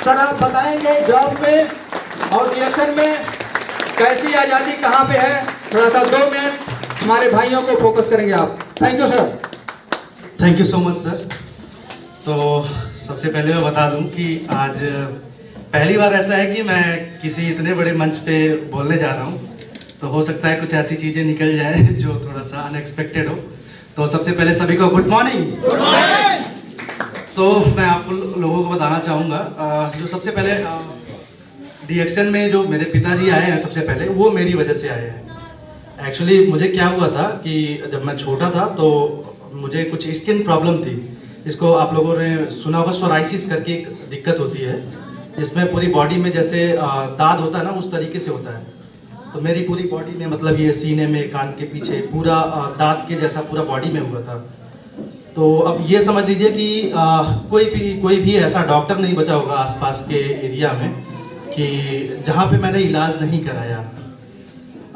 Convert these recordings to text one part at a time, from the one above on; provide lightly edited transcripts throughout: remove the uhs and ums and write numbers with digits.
Sir आप बताएंगे job में और रिएक्शन में कैसी आज़ादी कहाँ पे है, थोड़ा सा 2 मिनट हमारे भाइयों को फोकस करेंगे आप। Thank you sir. Thank you so much sir. तो सबसे पहले मैं बता दूं कि आज पहली बार ऐसा है कि मैं किसी इतने बड़े मंच पे बोलने जा रहा हूं, तो हो सकता है कुछ ऐसी चीज़ें निकल जाए जो थोड़ा सा अनएक्सपेक्टेड हो। तो सबसे पहले सभी को गुड मॉर्निंग। तो मैं आप लोगों को बताना चाहूँगा, जो सबसे पहले रिएक्शन में जो मेरे पिताजी आए हैं सबसे पहले, वो मेरी वजह से आए हैं। एक्चुअली मुझे क्या हुआ था कि जब मैं छोटा था तो मुझे कुछ स्किन प्रॉब्लम थी, जिसको आप लोगों ने सुना होगा, सोराइसिस करके एक दिक्कत होती है, जिसमें पूरी बॉडी में जैसे दाद होता है ना, उस तरीके से होता है। तो मेरी पूरी बॉडी में, मतलब ये सीने में, कान के पीछे पूरा दाद के जैसा पूरा बॉडी में हुआ था। तो अब ये समझ लीजिए कि कोई भी ऐसा डॉक्टर नहीं बचा होगा आसपास के एरिया में कि जहाँ पे मैंने इलाज नहीं कराया।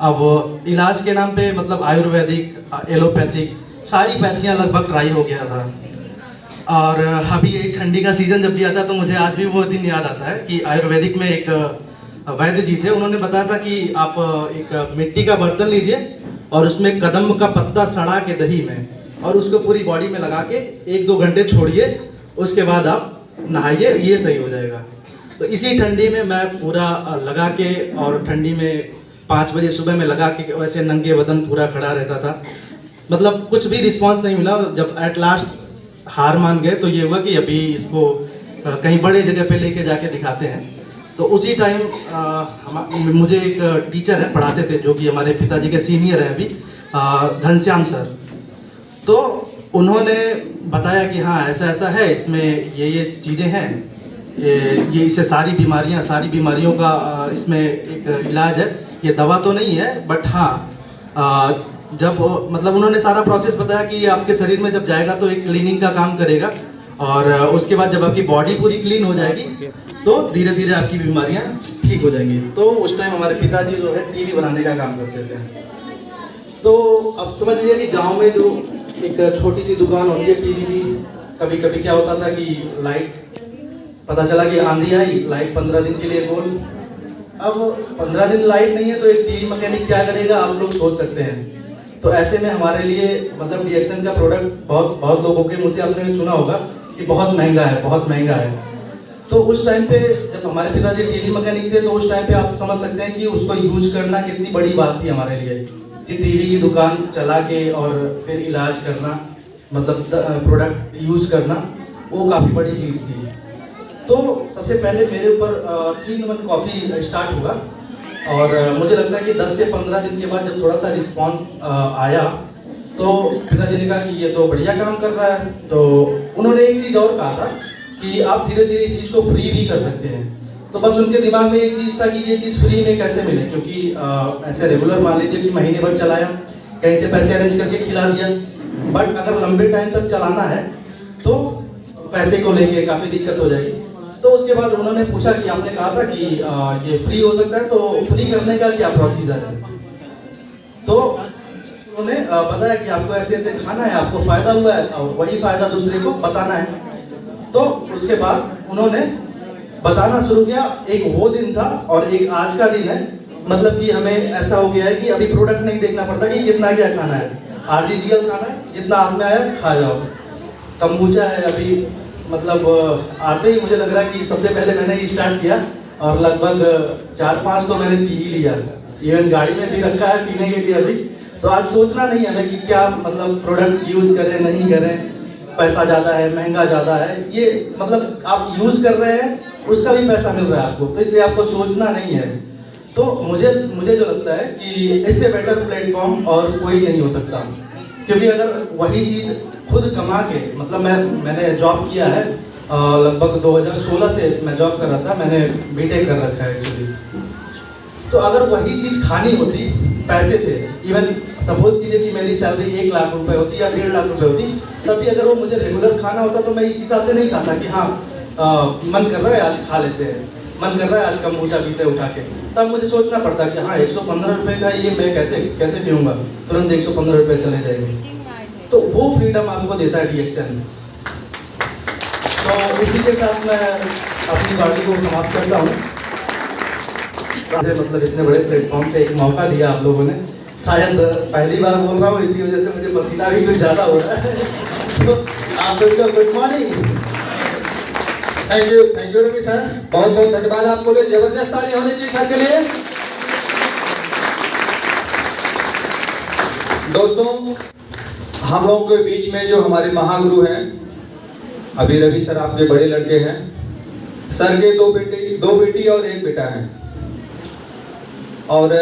अब इलाज के नाम पे मतलब आयुर्वेदिक, एलोपैथिक, सारी पैथियाँ लगभग ट्राई हो गया था। और अभी एक ठंडी का सीज़न जब भी आता तो मुझे आज भी वो दिन याद आता है कि आयुर्वेदिक में एक वैद्य जी थे, उन्होंने बताया था कि आप एक मिट्टी का बर्तन लीजिए और उसमें कदम का पत्ता सड़ा के दही में, और उसको पूरी बॉडी में लगा के 1-2 घंटे छोड़िए, उसके बाद आप नहाइए, ये सही हो जाएगा। तो इसी ठंडी में मैं पूरा लगा के, और ठंडी में 5 बजे सुबह में लगा के वैसे नंगे बदन पूरा खड़ा रहता था। मतलब कुछ भी रिस्पांस नहीं मिला। जब एट लास्ट हार मान गए तो ये हुआ कि अभी इसको कहीं बड़े जगह पे लेके जाके दिखाते हैं। तो उसी टाइम मुझे एक टीचर है, पढ़ाते थे, जो कि हमारे पिताजी के सीनियर हैं अभी, घनश्याम सर। तो उन्होंने बताया कि हाँ ऐसा ऐसा है, इसमें ये चीज़ें हैं, ये इससे सारी बीमारियों का इसमें एक इलाज है। ये दवा तो नहीं है, बट हाँ जब मतलब उन्होंने सारा प्रोसेस बताया कि ये आपके शरीर में जब जाएगा तो एक क्लीनिंग का काम करेगा, और उसके बाद जब आपकी बॉडी पूरी क्लीन हो जाएगी तो धीरे धीरे आपकी बीमारियां ठीक हो जाएंगी। तो उस टाइम हमारे पिताजी जो है टीवी बनाने का काम करते थे। तो अब समझ लीजिए कि गांव में जो एक छोटी सी दुकान होती है टीवी की, कभी कभी क्या होता था कि लाइट, पता चला कि आंधी आई, लाइट 15 दिन के लिए गोल। अब 15 दिन लाइट नहीं है तो एक टीवी मैकेनिक क्या करेगा, आप लोग सोच सकते हैं। तो ऐसे में हमारे लिए मतलब रिएक्शन का प्रोडक्ट बहुत लोगों के मुझसे आपने सुना होगा कि बहुत महंगा है। तो उस टाइम पे जब हमारे पिताजी टीवी मैकेनिक थे, तो उस टाइम पे आप समझ सकते हैं कि उसको यूज करना कितनी बड़ी बात थी हमारे लिए, कि टीवी की दुकान चला के और फिर इलाज करना, मतलब प्रोडक्ट यूज करना, वो काफ़ी बड़ी चीज़ थी। तो सबसे पहले मेरे ऊपर 3-in-1 कॉफ़ी स्टार्ट हुआ, और मुझे लगता है कि 10 से 15 दिन के बाद जब थोड़ा सा रिस्पांस आया तो पिताजी ने कहा कि ये तो बढ़िया काम कर रहा है। तो उन्होंने एक चीज़ और कहा था कि आप धीरे धीरे इस चीज़ को फ्री भी कर सकते हैं। तो बस उनके दिमाग में एक चीज़ था कि ये चीज़ फ्री में कैसे मिले, क्योंकि ऐसे रेगुलर मान लीजिए कि महीने भर चलाया, कहीं से पैसे अरेंज करके खिला दिया, बट अगर लंबे टाइम तक चलाना है तो पैसे को लेके काफ़ी दिक्कत हो जाएगी। तो उसके बाद उन्होंने पूछा कि आपने कहा था कि ये फ्री हो सकता है, तो फ्री करने का क्या प्रोसीजर है। तो उन्होंने बताया कि आपको ऐसे ऐसे खाना है, आपको फ़ायदा हुआ है और वही फ़ायदा दूसरे को बताना है। तो उसके बाद उन्होंने बताना शुरू किया। एक वो दिन था और एक आज का दिन है, मतलब कि हमें ऐसा हो गया है कि अभी प्रोडक्ट नहीं देखना पड़ता कि कितना क्या खाना है, आरजीजीएल खाना है, जितना हाथ में आया खा जाओ। कम्बुचा है अभी, मतलब आते ही मुझे लग रहा है कि सबसे पहले मैंने ही स्टार्ट किया, और लगभग 4-5 तो मैंने पी ही लिया, इवन गाड़ी में भी रखा है पीने के लिए अभी। तो आज सोचना नहीं है हमें कि क्या मतलब प्रोडक्ट यूज करें नहीं करें, पैसा ज़्यादा है, महंगा ज़्यादा है, ये मतलब आप यूज कर रहे हैं, उसका भी पैसा मिल रहा है आपको, तो इसलिए आपको सोचना नहीं है। तो मुझे जो लगता है कि इससे बेटर प्लेटफॉर्म और कोई नहीं हो सकता, क्योंकि अगर वही चीज़ खुद कमा के, मतलब मैंने जॉब किया है लगभग 2016 से मैं जॉब कर रहा था, मैंने बीटेक कर रखा है एक्चुअली। तो अगर वही चीज़ खानी होती पैसे से, इवन सपोज कीजिए कि मेरी सैलरी 1 लाख रुपए होती या 1.5 लाख रुपए होती, तभी अगर वो मुझे रेगुलर खाना होता तो मैं इस हिसाब से नहीं खाता कि हाँ मन कर रहा है आज खा लेते हैं, मन कर रहा है आज कम्बुचा पीते उठा के। तब मुझे सोचना पड़ता कि हाँ 115 रुपये का ये मैं कैसे पीऊँगा, तुरंत 115 रुपये चले जाएंगे। तो वो फ्रीडम आपको देता है रिएक्शन। तो इसी के साथ मैं अपनी वाणी को समाप्त करता हूँ। मतलब इतने बड़े प्लेटफॉर्म पे एक मौका दिया आप लोगों ने, शायद पहली बार बोल रहा हूँ, इसी वजह से मुझे पसीना भी कुछ ज़्यादा हो रहा है। तो आप सभी को good morning. Thank you Ravi sir, बहुत बहुत धन्यवाद आपको। लिए जबरदस्त ताली होनी चाहिए सर के लिए। दोस्तों, हम लोगों के बीच में जो हमारे महागुरु हैं, अभी रवि सर आपके बड़े लड़के हैं। सर के दो बेटी और एक बेटा है। और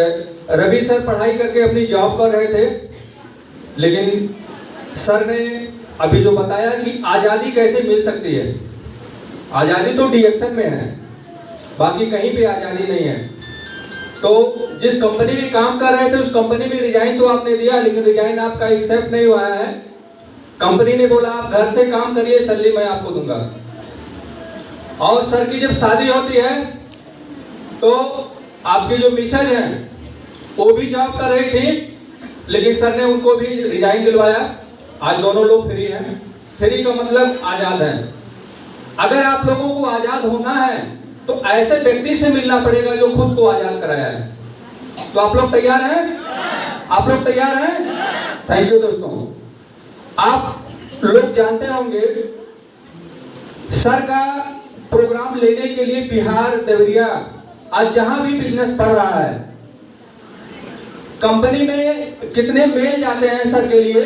रवि सर पढ़ाई करके अपनी जॉब कर रहे थे, लेकिन सर ने अभी जो बताया कि आज़ादी कैसे मिल सकती है। आज़ादी तो डीएक्शन में है, बाकी कहीं पे आज़ादी नहीं है। तो जिस कंपनी में काम कर रहे थे उस कंपनी में रिजाइन तो आपने दिया, लेकिन रिजाइन आपका एक्सेप्ट नहीं हुआ है। कंपनी ने बोला आप घर से काम करिए, सैलरी मैं आपको दूंगा। और सर की जब शादी होती है तो आपकी जो मिसेज हैं वो भी जॉब कर रही थी, लेकिन सर ने उनको भी रिजाइन दिलवाया। आज दोनों लोग फ्री हैं। फ्री का मतलब आज़ाद है। अगर आप लोगों को आज़ाद होना है तो ऐसे व्यक्ति से मिलना पड़ेगा जो खुद को आज़ाद कराया है। तो आप लोग तैयार हैं? आप लोग तैयार हैं? थैंक यू दोस्तों। आप लोग जानते होंगे सर का प्रोग्राम लेने के लिए बिहार देवरिया आज जहां भी बिजनेस बढ़ रहा है, कंपनी में कितने मेल जाते हैं सर के लिए,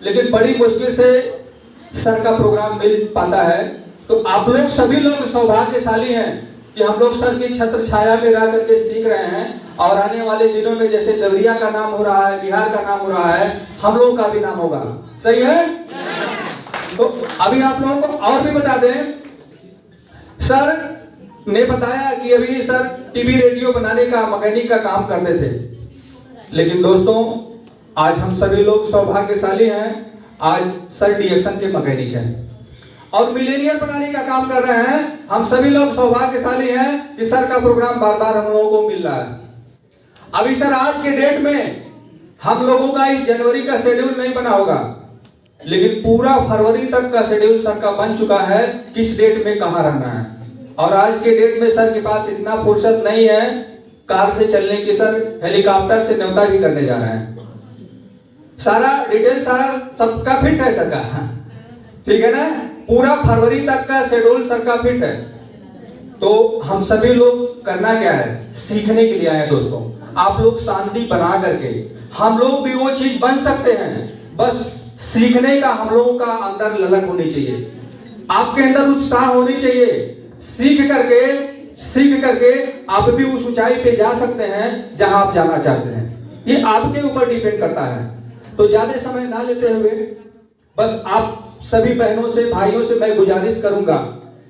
लेकिन बड़ी मुश्किल से सर का प्रोग्राम मिल पाता है। तो आप लोग सभी लोग सौभाग्यशाली हैं कि हम लोग सर की छत्र छाया में रह करके सीख रहे हैं। और आने वाले दिनों में जैसे देवरिया का नाम हो रहा है, बिहार का नाम हो रहा है, हम लोगों का भी नाम होगा। सही है? तो अभी आप लोगों को और भी बता दें, सर ने बताया कि अभी सर टीवी रेडियो बनाने का मैकेनिक का काम करते थे, लेकिन दोस्तों आज हम सभी लोग सौभाग्यशाली हैं। आज सर डीएक्शन के मैकेनिक हैं और मिलेनियर बनाने का काम कर रहे हैं। हम सभी लोग सौभाग्यशाली हैं कि सर का प्रोग्राम बार बार हम लोगों को मिल रहा है। अभी सर आज के डेट में हम लोगों का इस जनवरी का शेड्यूल नहीं बना होगा, लेकिन पूरा फरवरी तक का शेड्यूल सर का बन चुका है, किस डेट में कहां रहना है। और आज के डेट में सर के पास इतना फुर्सत नहीं है कार से चलने की, सर हेलीकॉप्टर से न्योता भी करने जा रहे हैं। सारा डिटेल सारा सबका फिट है सर का, ठीक है ना? पूरा फरवरी तक का शेड्यूल सर का फिट है। तो हम सभी लोग करना क्या है? सीखने के लिए आए हैं दोस्तों। आप लोग शांति बना करके हम लोग भी वो चीज बन सकते हैं, बस सीखने का हम लोगों का अंदर ललक होनी चाहिए, आपके अंदर उत्साह होनी चाहिए। सीख करके आप भी उस ऊंचाई पे जा सकते हैं जहां आप जाना चाहते हैं। ये आपके ऊपर डिपेंड करता है। तो ज्यादा समय ना लेते हुए बस आप सभी बहनों से भाइयों से मैं गुजारिश करूंगा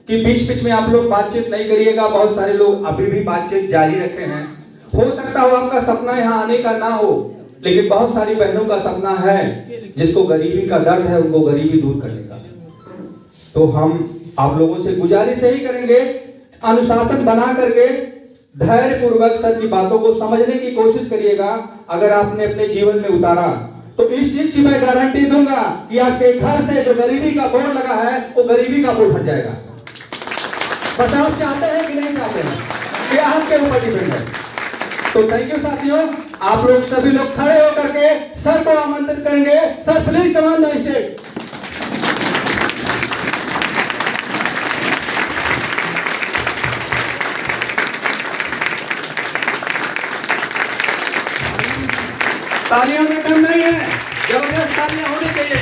कि बीच बीच में आप लोग बातचीत नहीं करिएगा। बहुत सारे लोग अभी भी बातचीत जारी रखे हैं। हो सकता हो आपका सपना यहाँ आने का ना हो, लेकिन बहुत सारी बहनों का सपना है जिसको गरीबी का दर्द है, उनको गरीबी दूर करने का। तो हम आप लोगों से गुजारिश यही करेंगे, अनुशासन बना करके धैर्य पूर्वक सर की बातों को समझने की कोशिश करिएगा। अगर आपने अपने जीवन में उतारा तो इस चीज की मैं गारंटी दूंगा कि आपके घर से जो गरीबी का बोर्ड लगा है वो गरीबी का बोर्ड हट जाएगा। बस आप चाहते हैं कि नहीं चाहते हैं, ये आपके ऊपर डिपेंड है। तो थैंक यू साथियों। आप लोग सभी लोग खड़े होकर के सर को आमंत्रित करेंगे। Sir please come on the stage. तालियों में कम नहीं है, जबरदस्त तालियां होनी चाहिए।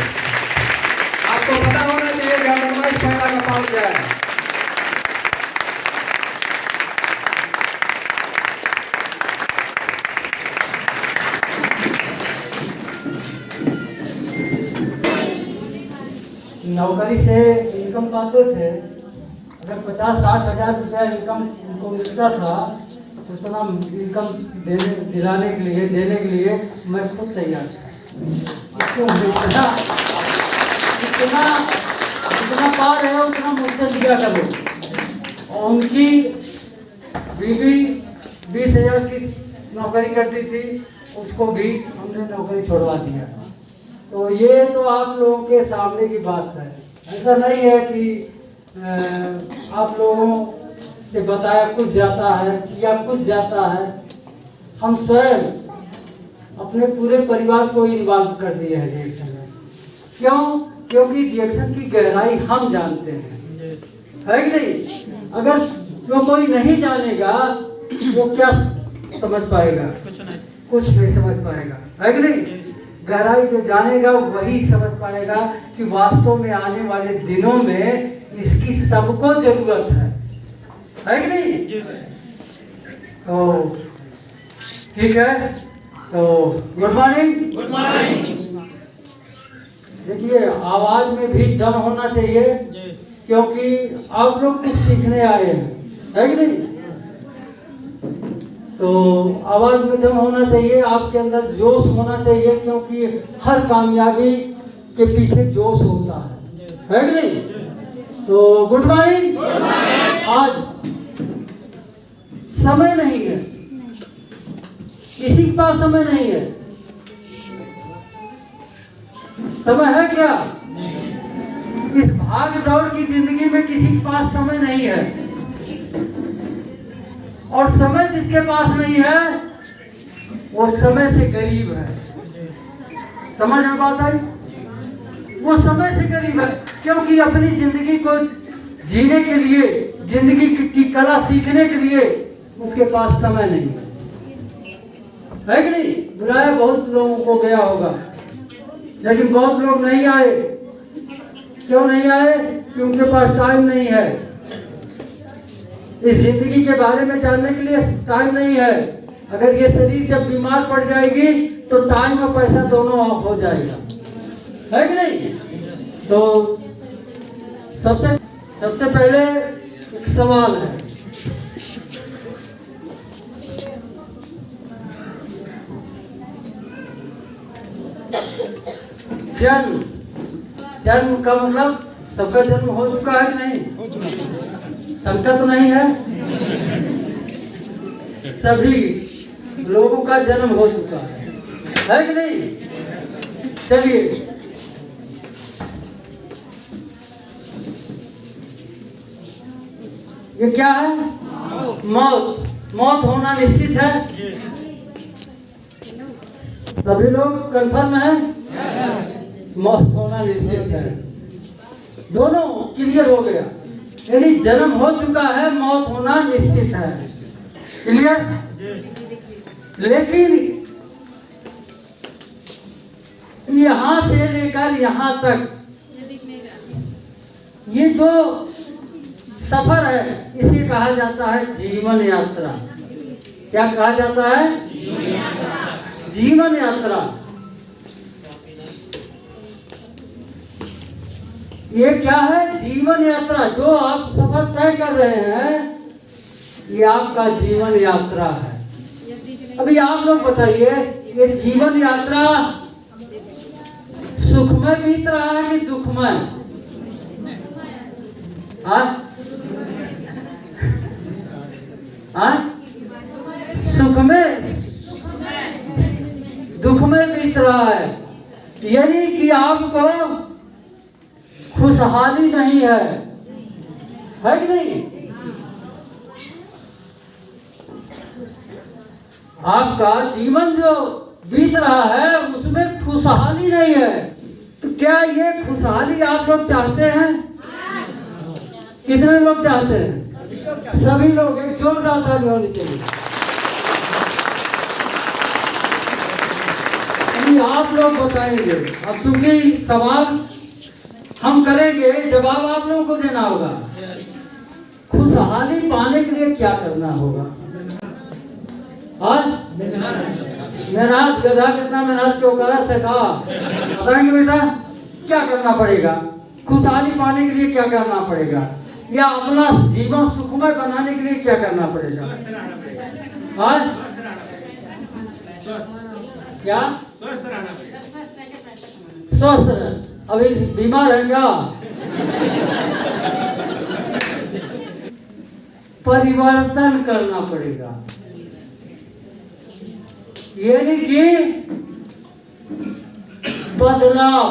आपको पता होना चाहिए कि अदरवाइज पहला का पाउंड क्या है। नौकरी से इनकम पाते थे, अगर 50-60 हज़ार रुपया इनकम उनको मिलता था, उतना इनकम दिलाने के लिए देने के लिए मैं खुद तैयार था। इतना पार है उतना मुझसे लिया करो। और उनकी बीवी 20,000 की नौकरी करती थी, उसको भी हमने नौकरी छोड़वा दिया। तो ये तो आप लोगों के सामने की बात है। ऐसा नहीं है कि आप लोगों कि बताया कुछ जाता है या कुछ जाता है, हम स्वयं अपने पूरे परिवार को इन्वॉल्व कर दिए हैं डिएक्शन में। क्यों? क्योंकि डिएक्शन की गहराई हम जानते हैं, है कि नहीं? अगर जो कोई नहीं जानेगा वो क्या समझ पाएगा? कुछ नहीं समझ पाएगा, है कि नहीं? गहराई जो जानेगा वही समझ पाएगा कि वास्तव में आने वाले दिनों में इसकी सबको जरूरत है कि नहीं? तो ठीक है, तो गुड मॉर्निंग। Good morning. देखिए, आवाज में भी दम होना चाहिए, क्योंकि आप लोग कुछ सीखने आए हैं, है कि नहीं? तो आवाज में दम होना चाहिए, आपके अंदर जोश होना चाहिए, क्योंकि हर कामयाबी के पीछे जोश होता है कि नहीं? तो गुड मॉर्निंग। आज समय नहीं है, किसी के पास समय नहीं है। समय है क्या? इस भाग दौड़ की जिंदगी में किसी के पास समय नहीं है, और समय जिसके पास नहीं है वो समय से गरीब है। समझ में बात आई? वो समय से गरीब है, क्योंकि अपनी जिंदगी को जीने के लिए, जिंदगी की कला सीखने के लिए उसके पास समय नहीं है कि नहीं? बुलाया बहुत लोगों को गया होगा, लेकिन बहुत लोग नहीं आए। क्यों नहीं आए? कि उनके पास टाइम नहीं है। इस जिंदगी के बारे में जानने के लिए टाइम नहीं है। अगर ये शरीर जब बीमार पड़ जाएगी तो टाइम और पैसा दोनों ऑफ हो जाएगा, है कि नहीं? तो सबसे पहले एक सवाल है, जन्म का मतलब सबका जन्म हो चुका है कि नहीं? शंका तो नहीं है? सभी लोगों का जन्म हो चुका है कि नहीं? चलिए, ये क्या है? मौत होना निश्चित है। सभी लोग कंफर्म है? मौत होना निश्चित है। दोनों क्लियर हो गया, यानी जन्म हो चुका है, मौत होना निश्चित है। क्लियर? लेकिन यहां से लेकर यहां तक ये जो सफर है, इसे कहा जाता है जीवन यात्रा। क्या कहा जाता है? जीवन यात्रा। ये क्या है? जीवन यात्रा। जो आप सफर तय कर रहे हैं, ये आपका जीवन यात्रा है। अभी आप लोग बताइए, ये जीवन यात्रा सुखमय बीत रहा है कि दुखमय? सुखमय दुखमय बीत रहा है, यानी कि आपको खुशहाली नहीं है कि नहीं? आपका जीवन जो बीत रहा है उसमें खुशहाली नहीं है। तो क्या ये खुशहाली आप लोग चाहते हैं? कितने लोग चाहते हैं? सभी लोग। एक जोरदार ताली होनी चाहिए। आप लोग बताएंगे, अब चूंकि सवाल हम करेंगे, जवाब आप लोगों को देना होगा। खुशहाली पाने के लिए क्या करना होगा? मेहनत, गधा कितना मेहनत क्यों करा सका? बताएंगे बेटा, क्या करना पड़ेगा? खुशहाली पाने के लिए क्या करना पड़ेगा, या अपना जीवन सुखमय बनाने के लिए क्या करना पड़ेगा? क्या? स्वस्थ रहे। अभी बीमार है क्या? परिवर्तन करना पड़ेगा, यानी कि बदलाव।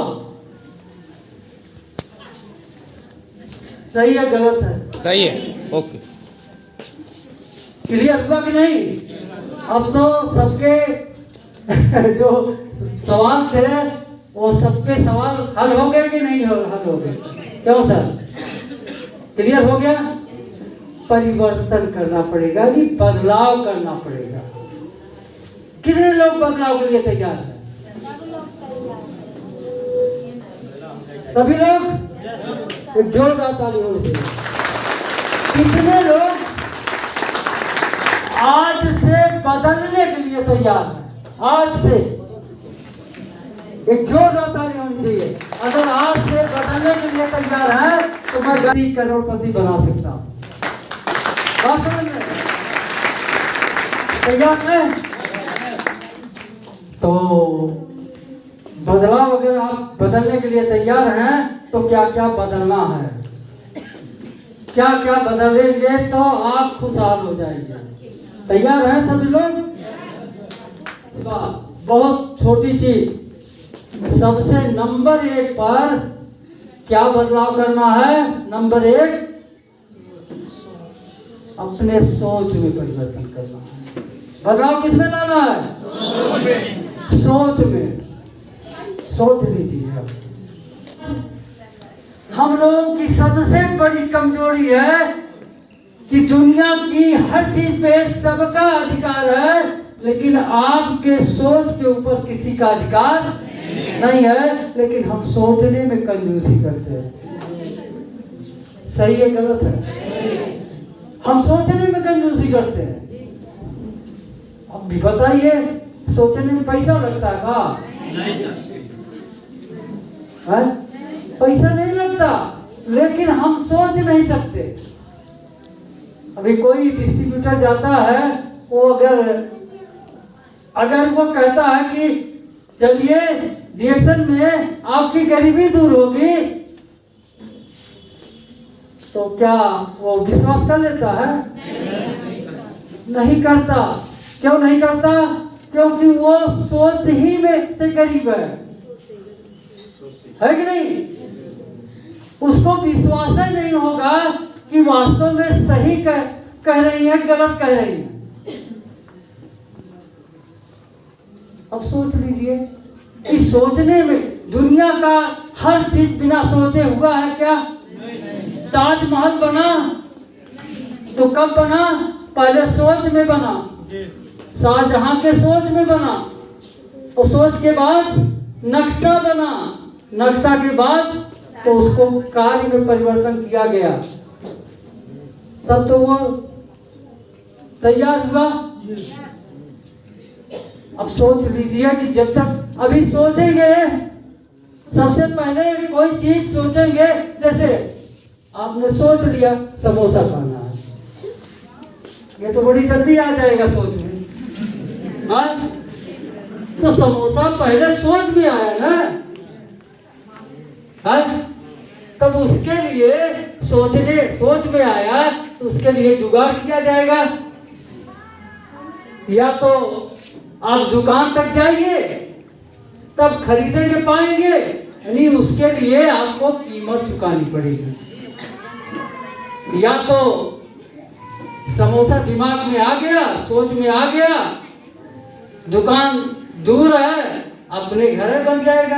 सही है गलत है? सही है, ओके। क्लियर हुआ कि नहीं? अब तो सबके जो सवाल थे वो सबके सवाल हल हो गए कि नहीं हल हो गए? क्यों सर, क्लियर हो गया? परिवर्तन करना पड़ेगा जी, बदलाव करना पड़ेगा। कितने लोग बदलाव के लिए तैयार हैं? सभी लोग? एक जोरदार ताली होनी चाहिए। कितने लोग आज से बदलने के लिए तैयार हैं? आज से एक जोरदार ताली होनी चाहिए। अगर आज से बदलने के लिए तैयार है तो मैं गरीब करोड़पति बना सकता हूँ। बात समझ में? तैयार है? तो बदलाव, अगर आप बदलने के लिए तैयार हैं तो क्या क्या बदलना है, क्या क्या बदलेंगे तो आप खुशहाल हो जाएंगे। तैयार हैं सभी लोग? बहुत छोटी चीज, सबसे नंबर 1 पर क्या बदलाव करना है? नंबर 1, अपने सोच में परिवर्तन करना है। बदलाव किसमें लाना है? सोच में। सोच लीजिए, हम लोगों की सबसे बड़ी कमजोरी है कि दुनिया की हर चीज पे सबका अधिकार है, लेकिन आपके सोच के ऊपर किसी का अधिकार नहीं है। लेकिन हम सोचने में कंजूसी करते हैं। सही है गलत है? हम सोचने में कंजूसी करते हैं। अब भी बताइए, सोचने में पैसा लगता है का? है? पैसा नहीं लगता, लेकिन हम सोच नहीं सकते। अभी कोई डिस्ट्रीब्यूटर जाता है, वो अगर वो कहता है कि चलिए रिएक्शन में आपकी गरीबी दूर होगी, तो क्या वो विश्वास कर लेता है? नहीं करता। क्यों नहीं करता? क्योंकि वो सोच ही में से गरीब है कि नहीं? उसको विश्वास ही नहीं होगा कि वास्तव में सही कह रही है, गलत कह रही है। अब सोच लीजिए कि सोचने में दुनिया का हर चीज बिना सोचे हुआ है क्या? ताजमहल बना तो कब बना? पहले सोच में बना। शाहजहां के सोच में बना, और सोच के बाद नक्शा बना, नक्शा के बाद तो उसको कार्य में परिवर्तन किया गया, तब तो वो तैयार हुआ। अब सोच लीजिए कि जब तक अभी सोचेंगे, सबसे पहले कोई चीज सोचेंगे, जैसे आपने सोच लिया समोसा खाना है, ये तो बड़ी जल्दी आ जाएगा सोच में। हाँ? तो समोसा पहले सोच में आया ना? हाँ? तब उसके लिए सोच में आया तो उसके लिए जुगाड़ किया जाएगा। या तो आप दुकान तक जाइए तब खरीदेंगे पाएंगे, यानी उसके लिए आपको कीमत चुकानी पड़ेगी। या तो समोसा दिमाग में आ गया, सोच में आ गया, दुकान दूर है, अपने घर बन जाएगा,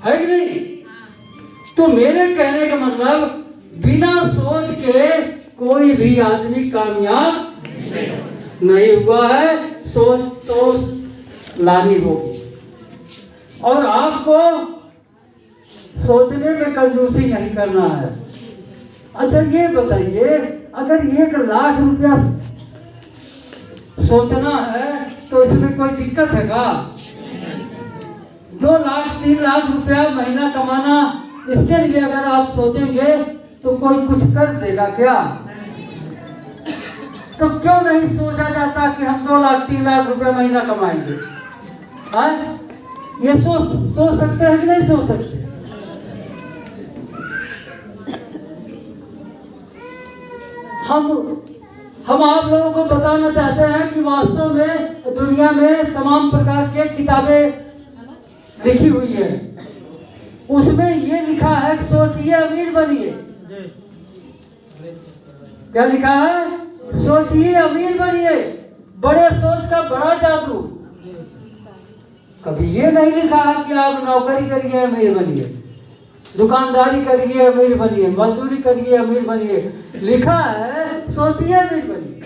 है कि नहीं? तो मेरे कहने का मतलब, बिना सोच के कोई भी आदमी कामयाब नहीं हुआ है। सोच तो लानी होगी, और आपको सोचने में कंजूसी नहीं करना है। अच्छा ये बताइए, अगर 1 लाख रुपया सोचना है तो इसमें कोई दिक्कत है क्या? 2 लाख 3 लाख रुपया महीना कमाना, इसके लिए अगर आप सोचेंगे तो कोई कुछ कर देगा क्या? तो क्यों नहीं सोचा जाता कि हम 2 लाख 3 लाख रुपया महीना कमाएंगे? हाँ? ये सोच सकते हैं कि नहीं सोच सकते? हम आप लोगों को बताना चाहते हैं कि वास्तव में दुनिया में तमाम प्रकार के किताबें लिखी हुई है, उसमें ये लिखा है कि सोचिए अमीर बनिए। क्या लिखा है? सोचिए अमीर बनिए, बड़े सोच का बड़ा जादू। कभी ये नहीं लिखा है कि आप नौकरी करिए अमीर बनिए, दुकानदारी करिए अमीर बनिए, मजदूरी करिए अमीर बनिए। लिखा है सोचिए अमीर बनिए।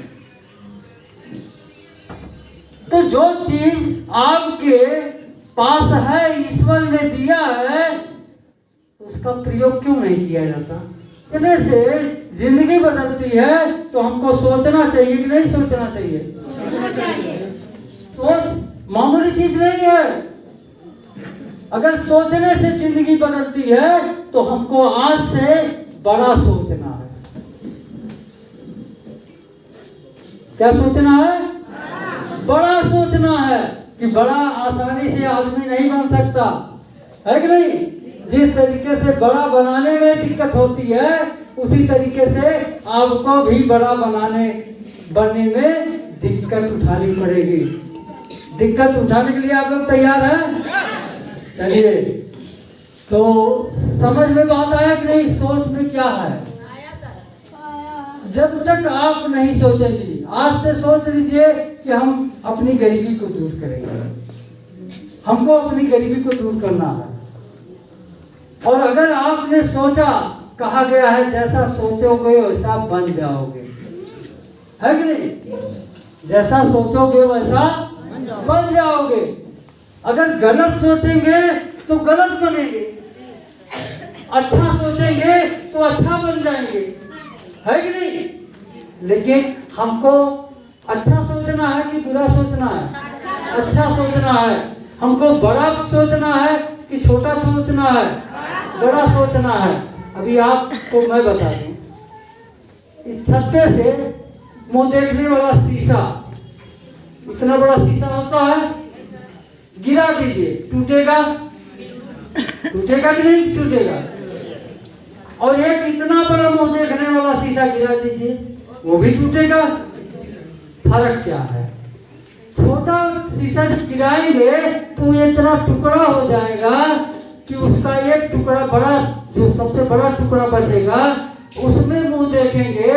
तो जो चीज आपके पास है, ईश्वर ने दिया है, तो उसका प्रयोग क्यों नहीं किया जाता? कहने से जिंदगी बदलती है तो हमको सोचना चाहिए कि नहीं सोचना चाहिए? सोच मामूली चीज नहीं है। अगर सोचने से जिंदगी बदलती है तो हमको आज से बड़ा सोचना है। क्या सोचना है? बड़ा सोचना है कि बड़ा आसानी से आदमी नहीं बन सकता, है कि नहीं? जिस तरीके से बड़ा बनाने में दिक्कत होती है, उसी तरीके से आपको भी बड़ा बनने में दिक्कत उठानी पड़ेगी। दिक्कत उठाने के लिए आप लोग तैयार हैं? चलिए, तो समझ में बात आया कि नहीं? सोच में क्या है? जब तक आप नहीं सोचेंगी, आज से सोच लीजिए कि हम अपनी गरीबी को दूर करेंगे, हमको अपनी गरीबी को दूर करना है। और अगर आपने सोचा, कहा गया है जैसा सोचोगे वैसा बन जाओगे, है कि नहीं? जैसा सोचोगे वैसा बन जाओगे। अगर गलत सोचेंगे तो गलत बनेंगे, अच्छा सोचेंगे तो अच्छा बन जाएंगे, है कि नहीं? लेकिन हमको अच्छा सोचना है कि बुरा सोचना है? अच्छा सोचना है। हमको बड़ा सोचना है कि छोटा सोचना है? बड़ा सोचना है। अभी आपको मैं बता दूं, इस छत्ते से मुंह देखने वाला शीशा, इतना बड़ा शीशा होता है, गिरा दीजिए, टूटेगा? टूटेगा कि नहीं टूटेगा? और एक इतना बड़ा मुंह देखने वाला शीशा गिरा दीजिए, वो भी टूटेगा। फर्क क्या है? छोटा शीशा जब गिराएंगे तो ये इतना टुकड़ा हो जाएगा कि उसका एक टुकड़ा बड़ा, जो सबसे बड़ा टुकड़ा बचेगा, उसमें मुंह देखेंगे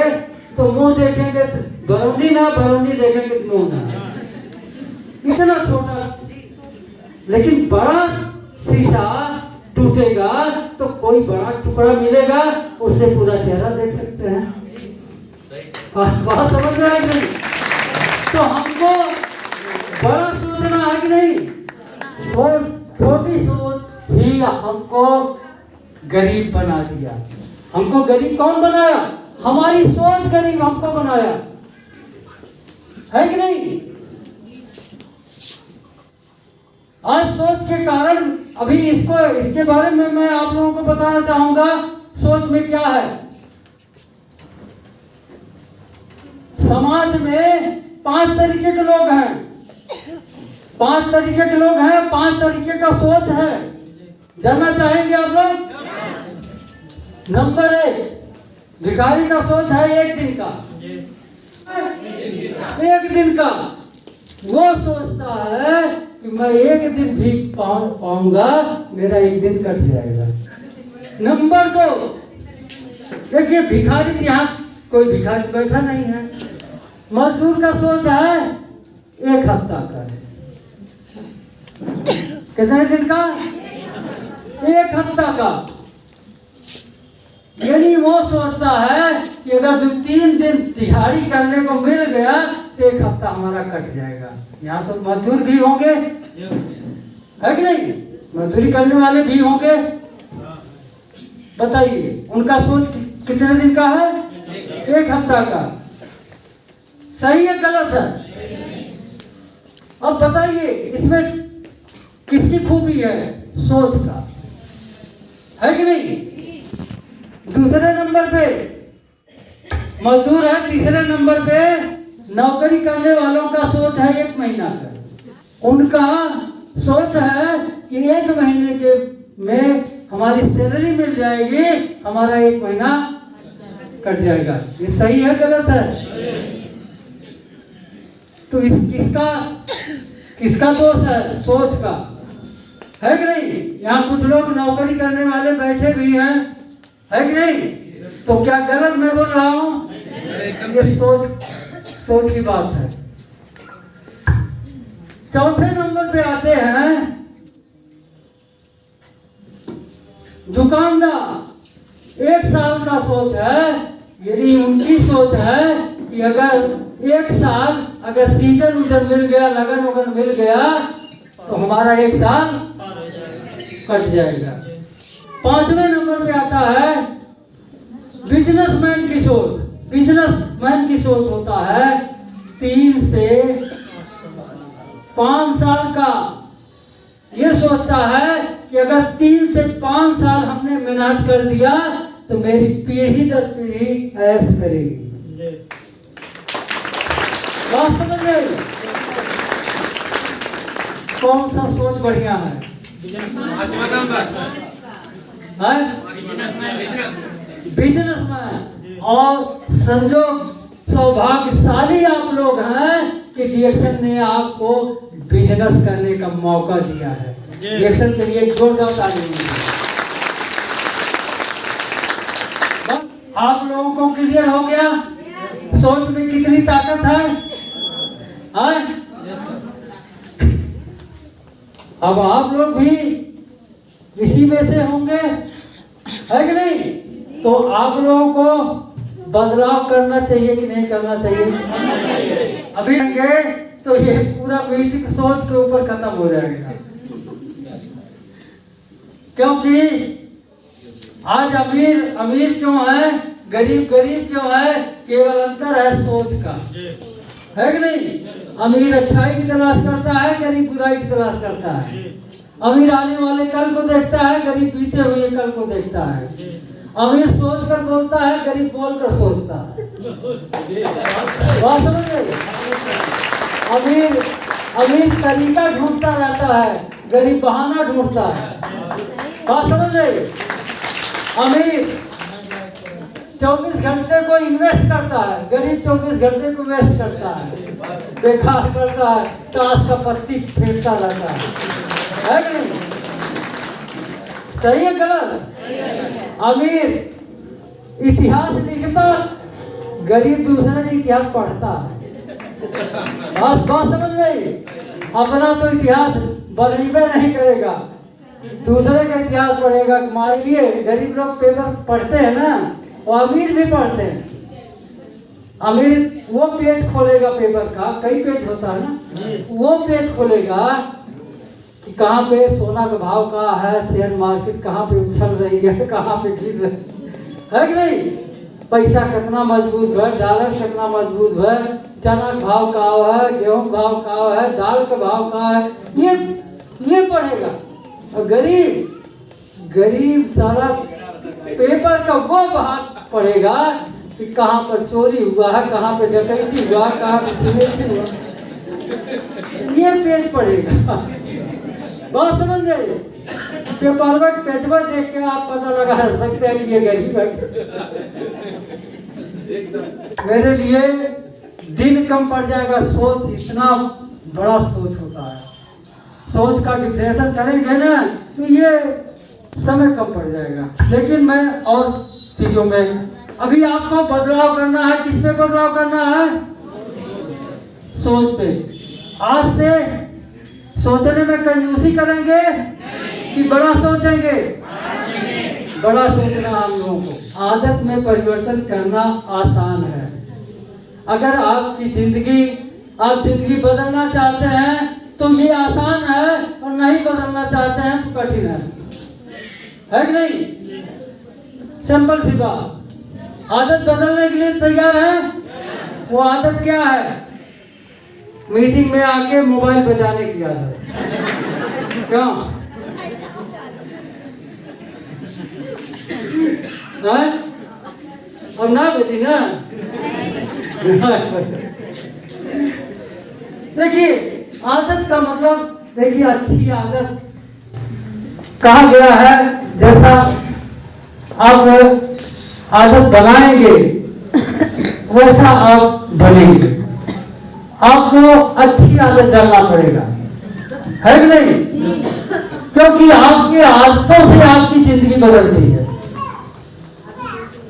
तो मुंह देखेंगे बरौनी ना, बरौनी देखेंगे तो मुंह ना, इतना छोटा। लेकिन बड़ा शीशा टूटेगा तो कोई बड़ा टुकड़ा मिलेगा, उससे पूरा चेहरा देख सकते हैं। बात समझ रहे हैं? तो हमको बड़ा सोचना है कि नहीं? छोटी सोच ही हमको गरीब बना दिया। हमको गरीब कौन बनाया? हमारी सोच गरीब हमको बनाया, है कि नहीं? आज सोच के कारण, अभी इसके बारे में मैं आप लोगों को बताना चाहूंगा। सोच में क्या है? समाज में 5 तरीके के लोग हैं, 5 तरीके के लोग हैं, 5 तरीके का सोच है। जानना चाहेंगे आप लोग? नंबर 1, भिखारी का सोच है एक दिन का। एक दिन का वो सोचता है कि मैं एक दिन भी पाऊंगा, मेरा एक दिन कट जाएगा। नंबर 2, देखिए भिखारी, यहाँ कोई भिखारी बैठा नहीं है। मजदूर का सोच है 1 हफ्ता का। कितने दिन का? 1 हफ्ता का। यानी वो सोचता है कि अगर जो 3 दिन दिहाड़ी करने को मिल गया तो 1 हफ्ता हमारा कट जाएगा। यहाँ तो मजदूर भी होंगे, है कि नहीं? मजदूरी करने वाले भी होंगे। बताइए उनका सोच कितने दिन का है? 1 हफ्ता का। सही है गलत है? अब बताइए इसमें किसकी खूबी है? सोच का, है कि नहीं? दूसरे नंबर पे मजदूर है, तीसरे नंबर पे नौकरी करने वालों का सोच है 1 महीना का। उनका सोच है कि 1 महीने के में हमारी सैलरी मिल जाएगी, हमारा 1 महीना कट जाएगा। ये सही है गलत है? तो किसका दोष है? सोच का, है कि नहीं? यहाँ कुछ लोग नौकरी करने वाले बैठे भी हैं, है कि नहीं? तो क्या गलत मैं बोल रहा हूँ? ये सोच सोच की बात है। चौथे नंबर पे आते हैं दुकानदार। 1 साल का सोच है, यदि उनकी सोच है कि अगर 1 साल अगर सीजन उजन मिल गया, लगन उगन मिल गया, तो हमारा 1 साल कट जाएगा। 5वें नंबर पे आता है बिजनेसमैन की सोच। बिजनेसमैन की सोच होता है 3 से 5 साल का। ये सोचता है कि अगर 3 से 5 साल हमने मेहनत कर दिया तो मेरी पीढ़ी दर पीढ़ी ऐश करेगी। वास्तव में कौन सा सोच बढ़िया है? बिजनेसमैन। और संजोग सौभाग्यशाली आप लोग हैं कि डीएक्शन ने आपको बिजनेस करने का मौका दिया है। डीएक्शन के लिए जोरदार ताली। आप लोगों को क्लियर हो गया सोच में कितनी ताकत है? अब आप लोग भी इसी में से होंगे, है कि नहीं? तो आप लोगों को बदलाव करना चाहिए कि नहीं करना चाहिए? अभी गए तो ये पूरा मीटिंग सोच के ऊपर खत्म हो जाएगा, क्योंकि आज अमीर अमीर क्यों है, गरीब गरीब क्यों है? केवल अंतर है सोच का, है कि नहीं? अमीर अच्छाई की तलाश करता है, गरीब बुराई की तलाश करता है। अमीर आने वाले कल को देखता है, गरीब बीते हुए कल को देखता है। अमीर सोच कर बोलता है, गरीब बोल कर सोचता है। बात समझ गए? अमीर तरीका ढूंढता रहता है, गरीब बहाना ढूंढता है। बात समझ गए? अमीर 24 घंटे को इन्वेस्ट करता है, गरीब 24 घंटे को वेस्ट करता है, बेकार करता है, ताश का पत्ती फेंकता रहता है कि नहीं? सही है गलत? अमीर इतिहास लिखता, गरीब दूसरे का इतिहास पढ़ता है। बात समझ गई? अपना तो इतिहास बदलीबे नहीं करेगा, दूसरे का इतिहास पढ़ेगा। मान लिए गरीब लोग पेपर पढ़ते हैं ना, और अमीर भी पढ़ते हैं। अमीर वो पेज खोलेगा पेपर का, कई पेज होता है ना, वो पेज खोलेगा कि कहाँ पे सोना का भाव का है, शेयर मार्केट कहाँ पे उछल रही है, कहाँ पे गिर रही है कि नहीं? पैसा कितना मजबूत है, डॉलर कितना मजबूत है, चना का भाव का है, गेहूं भाव का है, दाल का भाव का है, ये पढ़ेगा। और गरीब सारा पेपर का वो बात पढ़ेगा कि कहाँ पर चोरी हुआ है, कहाँ पे डकैती हुआ, कहाँ पे चिन्हती हुआ, ये पेज पढ़ेगा। बात समझ गए? पेपर पेजवर देख के आप पता लगा सकते हैं कि ये गरीब है। मेरे लिए दिन कम पड़ जाएगा, सोच इतना बड़ा सोच होता है। सोच का डिप्रेशन करेंगे ना तो ये समय कम पड़ जाएगा। लेकिन मैं और चीजों में अभी आपको बदलाव करना है। किस पे बदलाव करना है? सोच पे। आज से सोचने में कंजूसी करेंगे कि बड़ा सोचेंगे? बड़ा सोचना हम लोगों को। आदत में परिवर्तन करना आसान है। अगर आप जिंदगी बदलना चाहते हैं तो ये आसान है, और नहीं बदलना चाहते हैं तो कठिन है कि नहीं? सिंपल सी बात। आदत बदलने के लिए तैयार है? वो आदत क्या है? मीटिंग में आके मोबाइल बजाने की आदत। क्यों? और ना बजी ना। देखिए आदत का मतलब, देखिए अच्छी आदत कहा गया है, जैसा आप आदत बनाएंगे वैसा आप बनेंगे। आपको अच्छी आदत डालना पड़ेगा, है कि नहीं? क्योंकि आपके आदतों से आपकी जिंदगी बदलती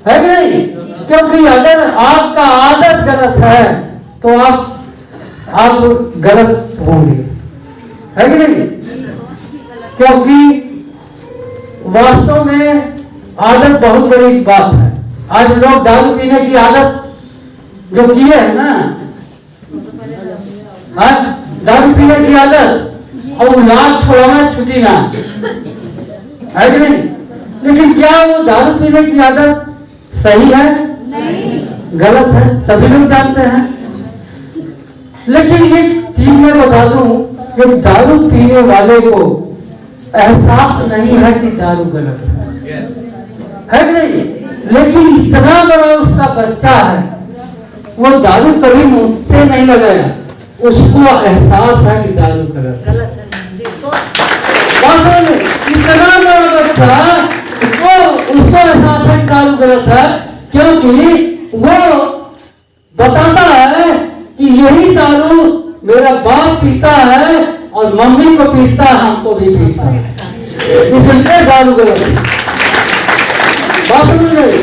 है कि नहीं? क्योंकि अगर आपका आदत गलत है तो आप गलत होंगे, है कि नहीं? क्योंकि वास्तव में आदत बहुत बड़ी बात है। आज लोग दारू पीने की आदत जो किए है ना, हाँ, दारू पीने की आदत और लाख छोड़ाना छुट्टी ना, है कि नहीं? लेकिन क्या वो दारू पीने की आदत सही है? नहीं, गलत है, सभी लोग जानते हैं। लेकिन एक चीज मैं बता दूं कि दारू पीने वाले को एहसास नहीं है कि दारू गलत है कि नहीं? लेकिन इतना बड़ा उसका बच्चा है, वो दारू कभी मुंह से नहीं लगाया, उसको एहसास है कि दारू गलत है। इतना बड़ा बच्चा उसको एहसास है कि दारू गलत है, क्योंकि वो बताता है कि यही दारू मेरा बाप पीता है और मम्मी को पीता है, हमको भी पीता है, इसलिए दारू गलत है। बात समझ गई?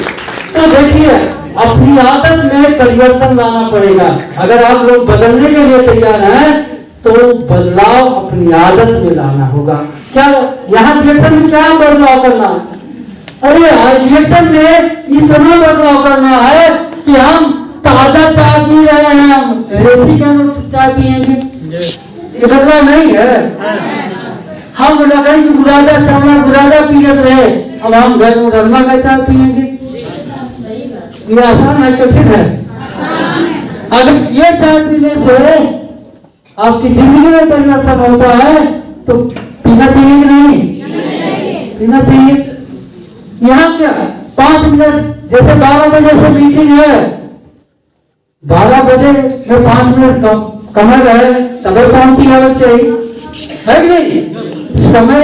तो देखिए, अपनी आदत में परिवर्तन लाना पड़ेगा। अगर आप लोग बदलने के लिए तैयार हैं तो बदलाव अपनी आदत में लाना होगा। क्या यहाँ रिएक्शन में क्या बदलाव करना है? अरे रिएक्शन में इतना बदलाव करना है कि हम ताजा चाय पी रहे हैं, हम रेती का चाय पिएंगे, ये बदलाव नहीं है। हम लकड़ी की गुराजा चमड़ा गुराजा पियत रहे, अब हम घर में ररमा का चाय पिएंगे, ये आसान है कठिन है? अगर ये चाय पीने से आपकी जिंदगी में परिवर्तन होता है तो पीना चाहिए कि नहीं? पीना चाहिए। यहाँ क्या 5 मिनट, जैसे 12 बजे से मीटिंग है, 12 बजे में 5 मिनट कमर है, तब कौन सी आदत चाहिए, है कि नहीं? समय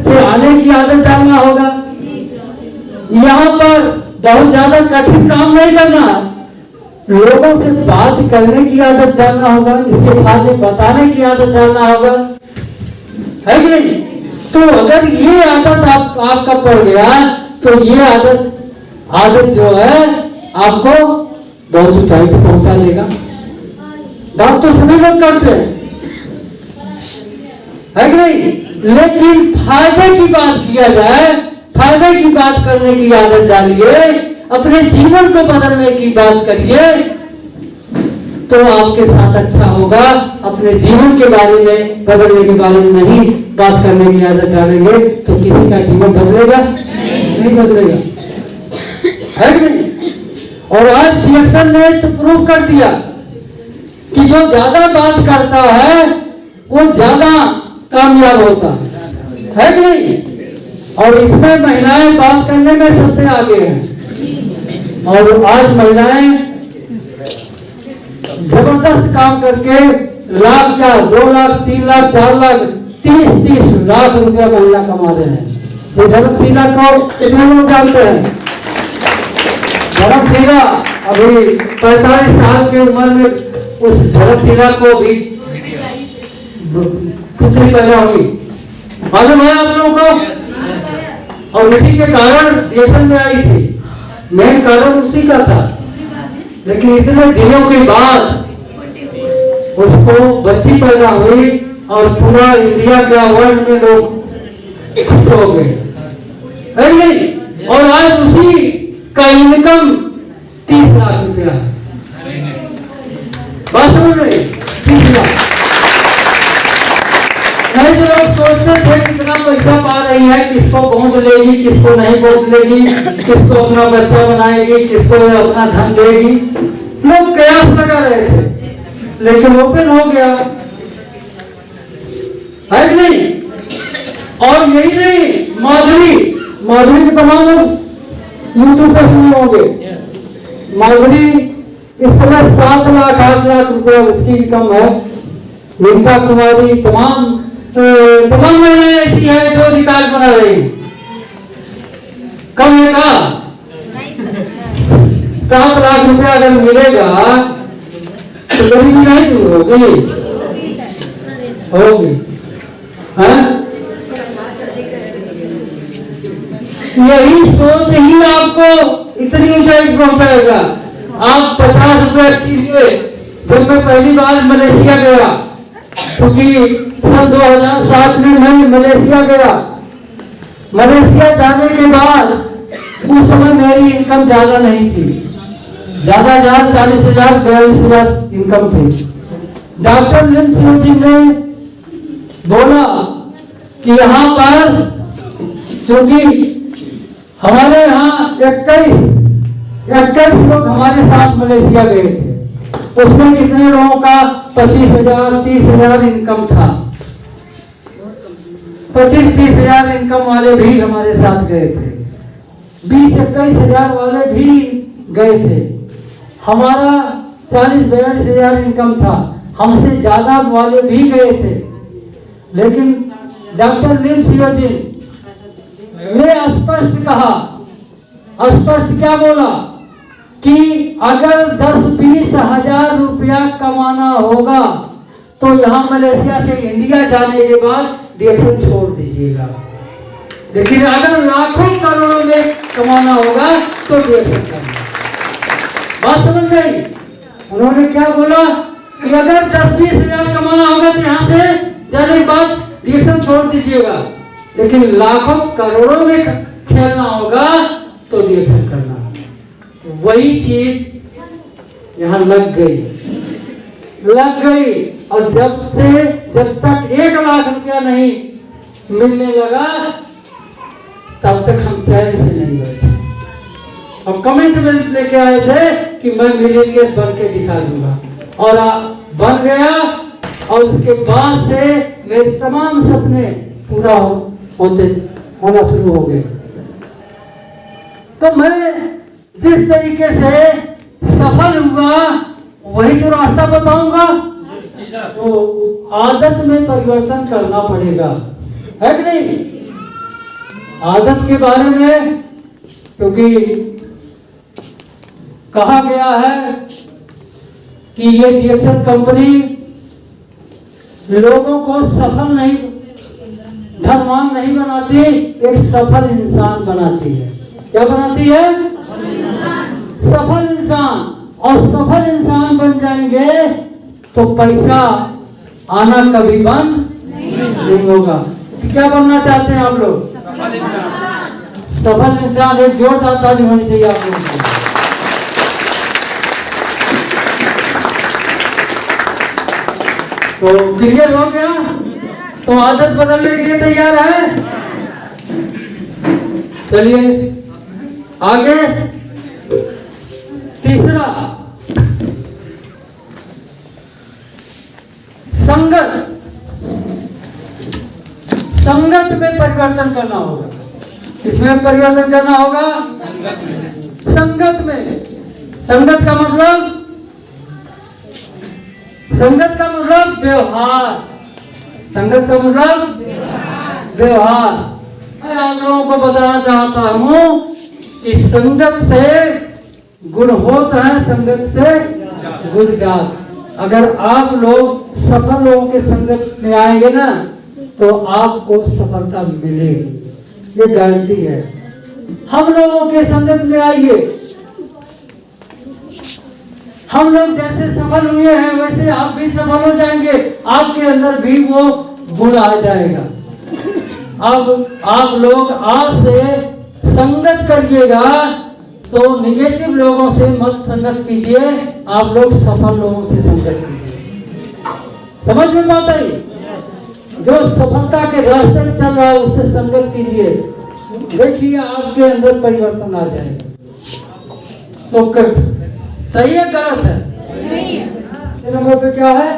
से आने की आदत डालना होगा। यहाँ पर बहुत ज्यादा कठिन काम नहीं करना, लोगों से बात करने की आदत डालना होगा, इसके फायदे बताने की आदत डालना होगा, है कि नहीं? तो अगर ये आदत आपका पड़ गया तो ये आदत जो है आपको बहुत ऊंचाई पर पहुंचा देगा। बात तो सभी लोग करते हैं, है कि नहीं? लेकिन फायदे की बात किया जाए, फायदे की बात करने की आदत डालिए, अपने जीवन को बदलने की बात करिए तो आपके साथ अच्छा होगा। अपने जीवन के बारे में बदलने के बारे में नहीं बात करने की आदत डालेंगे तो किसी का जीवन बदलेगा? नहीं बदलेगा, है कि नहीं? और आज रिएक्शन ने तो प्रूव कर दिया कि जो ज्यादा बात करता है वो ज्यादा कामयाब होता है कि नहीं? और इसमें महिलाएं बात करने में सबसे आगे हैं। और आज महिलाएं जबरदस्त काम करके लाख क्या 2 लाख 3 लाख 4 लाख 30 लाख रुपया महीना कमा रहे हैं। ये धर्मशिला को कितने लोग जानते हैं? धर्मशिला अभी 45 साल की उम्र में उस धर्मशिला को भी कुछ नहीं पैदा हुई, मालूम है आप लोगों को? और उसी के कारण रिएक्शन में आई थी, मेन कारण उसी का था। लेकिन इतने दिनों के बाद उसको बच्ची पैदा हुई और पूरा इंडिया का वर्ल्ड में लोग खुश हो गए, है नहीं? और आज उसी का इनकम 30 लाख रुपया, बात समझ रहे? 30 लाख। नहीं तो लोग सोचते थे कितना पैसा पा रही है, किसको गोद लेगी, किसको नहीं गोद लेगी, किसको अपना बच्चा बनाएगी, किसको अपना धन देगी, लोग कयास लगा रहे थे। लेकिन ओपन हो गया, है कि नहीं? और यही नहीं, माधुरी के तमाम लोग यूट्यूब पर सुने होंगे। माधुरी इस समय 7 लाख 8 लाख रुपया उसकी इनकम है। नीता कुमारी तमाम महिलाएं ऐसी है जो रिकॉर्ड बना रही। कम है का 7 लाख रुपया अगर मिलेगा तो गरीबी नहीं दूर होगी, हाँ? यही सोच ही आपको इतनी ऊंचाई पहुंचाएगा। आप 50 रुपए कीजिए। जब मैं पहली बार मलेशिया गया, क्योंकि सन 2007 में मैं मलेशिया गया, मलेशिया जाने के बाद उस समय मेरी इनकम ज्यादा नहीं थी, ज्यादा 40,000 42,000 इनकम थी। डॉक्टर लिम सिंह जी ने बोला कि यहाँ पर, क्योंकि हमारे यहाँ 21 लोग हमारे साथ मलेशिया गए थे, उसमें कितने लोगों का 25,000 30,000 इनकम था। 25-30,000 इनकम वाले भी हमारे साथ गए थे, 20-21,000 वाले भी गए थे। हमारा 40-42,000 इनकम था, हमसे ज्यादा वाले भी गए थे। लेकिन डॉक्टर लिम सिंह जी ने स्पष्ट कहा, स्पष्ट क्या बोला कि अगर 10-20 हजार रुपया कमाना होगा तो यहाँ मलेशिया से इंडिया जाने के बाद DSL छोड़ दीजिएगा, लेकिन अगर लाखों करोड़ों में कमाना होगा तो DSL करना। बात समझ गई? उन्होंने क्या बोला कि अगर 10-20 हजार कमाना होगा तो यहाँ से जाने के बाद DSL छोड़ दीजिएगा, लेकिन लाखों करोड़ों में खेलना होगा तो DSL करना। वही चीज यहाँ लग गई। और जब तक 1 लाख रुपया नहीं मिलने लगा तब तक हम चैन से नहीं बैठे, और कमिटमेंट लेके आए थे कि मैं मिलियनियर बन के दिखा दूंगा, और बन गया। और उसके बाद से मेरे तमाम सपने पूरा होना शुरू हो गए। तो मैं जिस तरीके से सफल हुआ वही तो रास्ता बताऊंगा। तो आदत में परिवर्तन करना पड़ेगा, है कि नहीं? आदत के बारे में क्योंकि कहा गया है कि ये DSL कंपनी लोगों को सफल नहीं, धनवान नहीं बनाती, एक सफल इंसान बनाती है। क्या बनाती है? सफल इंसान। और सफल इंसान बन जाएंगे तो पैसा आना कभी बंद नहीं होगा। क्या बनना चाहते हैं आप लोग? सफल इंसान। एक जोरदार ताली होनी चाहिए आप लोगों को। तो क्लियर हो गया? तो आदत बदलने के लिए तैयार है? चलिए आगे। तीसरा, संगत में परिवर्तन करना होगा। किसमें परिवर्तन करना होगा? संगत में। संगत का मतलब व्यवहार। संगत का मतलब व्यवहार। मैं आप लोगों को बताना चाहता हूं कि संगत से गुण होता है, संगत से गुण जात। अगर आप लोग सफल लोगों के संगत में आएंगे ना तो आपको सफलता मिलेगी, ये गारंटी है। हम लोगों के संगत में आइए, हम लोग जैसे सफल हुए हैं वैसे आप भी सफल हो जाएंगे, आपके अंदर भी वो गुण आ जाएगा। अब आप लोग आज से संगत करिएगा तो निगेटिव लोगों से मत संगत कीजिए, आप लोग सफल लोगों से संगत कीजिए। समझ में बात आई? जो सफलता के रास्ते में चल रहा है उससे संगत कीजिए, देखिए आपके अंदर परिवर्तन आ जाएगा। तो सही है गलत है? नंबर पे क्या है?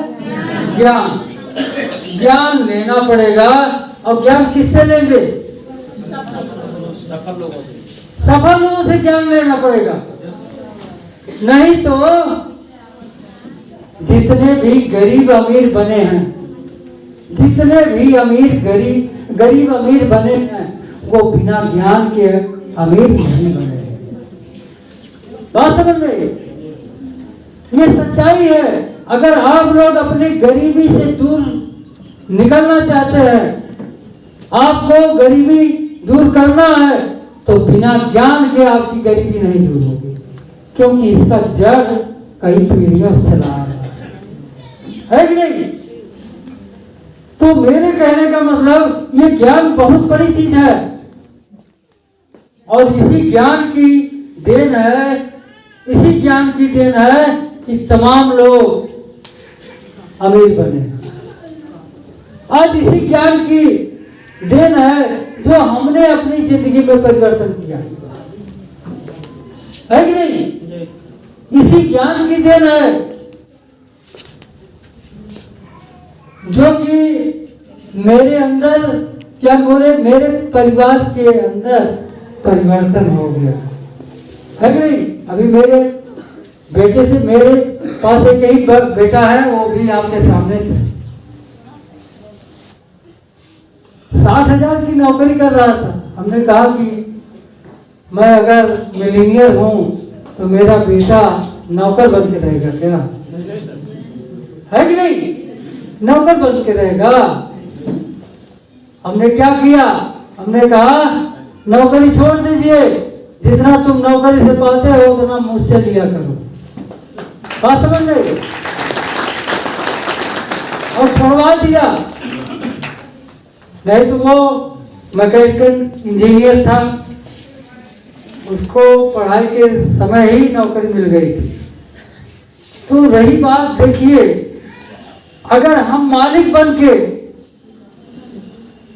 ज्ञान। ज्ञान लेना पड़ेगा। और ज्ञान किससे लेंगे? सफल लोगों से ज्ञान लेना पड़ेगा। नहीं तो जितने भी गरीब अमीर बने हैं, जितने भी गरीब अमीर बने हैं वो बिना ज्ञान के अमीर नहीं बने। बात समझ में? ये सच्चाई है। अगर आप लोग अपनी गरीबी से दूर निकलना चाहते हैं, आपको गरीबी दूर करना है, तो बिना ज्ञान के आपकी गरीबी नहीं दूर होगी। क्योंकि इसका जड़ कई पीढ़ियों से चला आ रहा है कि नहीं? तो मेरे कहने का मतलब ये ज्ञान बहुत बड़ी चीज है और इसी ज्ञान की देन है, इसी ज्ञान की देन है कि तमाम लोग अमीर बने। आज इसी ज्ञान की देन है जो हमने अपनी जिंदगी में परिवर्तन किया है कि नहीं? इसी ज्ञान की देन है जो कि मेरे अंदर क्या मेरे परिवार के अंदर परिवर्तन हो गया है कि नहीं? अभी मेरे बेटे से मेरे पास एक ही बेटा है, वो भी आपके सामने 60,000 की नौकरी कर रहा था। हमने कहा कि मैं अगर मिलीनियर हूं तो मेरा बेटा नौकर बन के रहेगा क्या? है कि नहीं? नौकर बन के रहेगा। हमने क्या किया? हमने कहा नौकरी छोड़ दीजिए, जितना तुम नौकरी से पाते हो उतना मुझसे लिया करो। बात समझ गए? और छुड़वा दिया। नहीं तो वो मैकेनिकल इंजीनियर था, उसको पढ़ाई के समय ही नौकरी मिल गई थी। तो रही बात, देखिए अगर हम मालिक बन के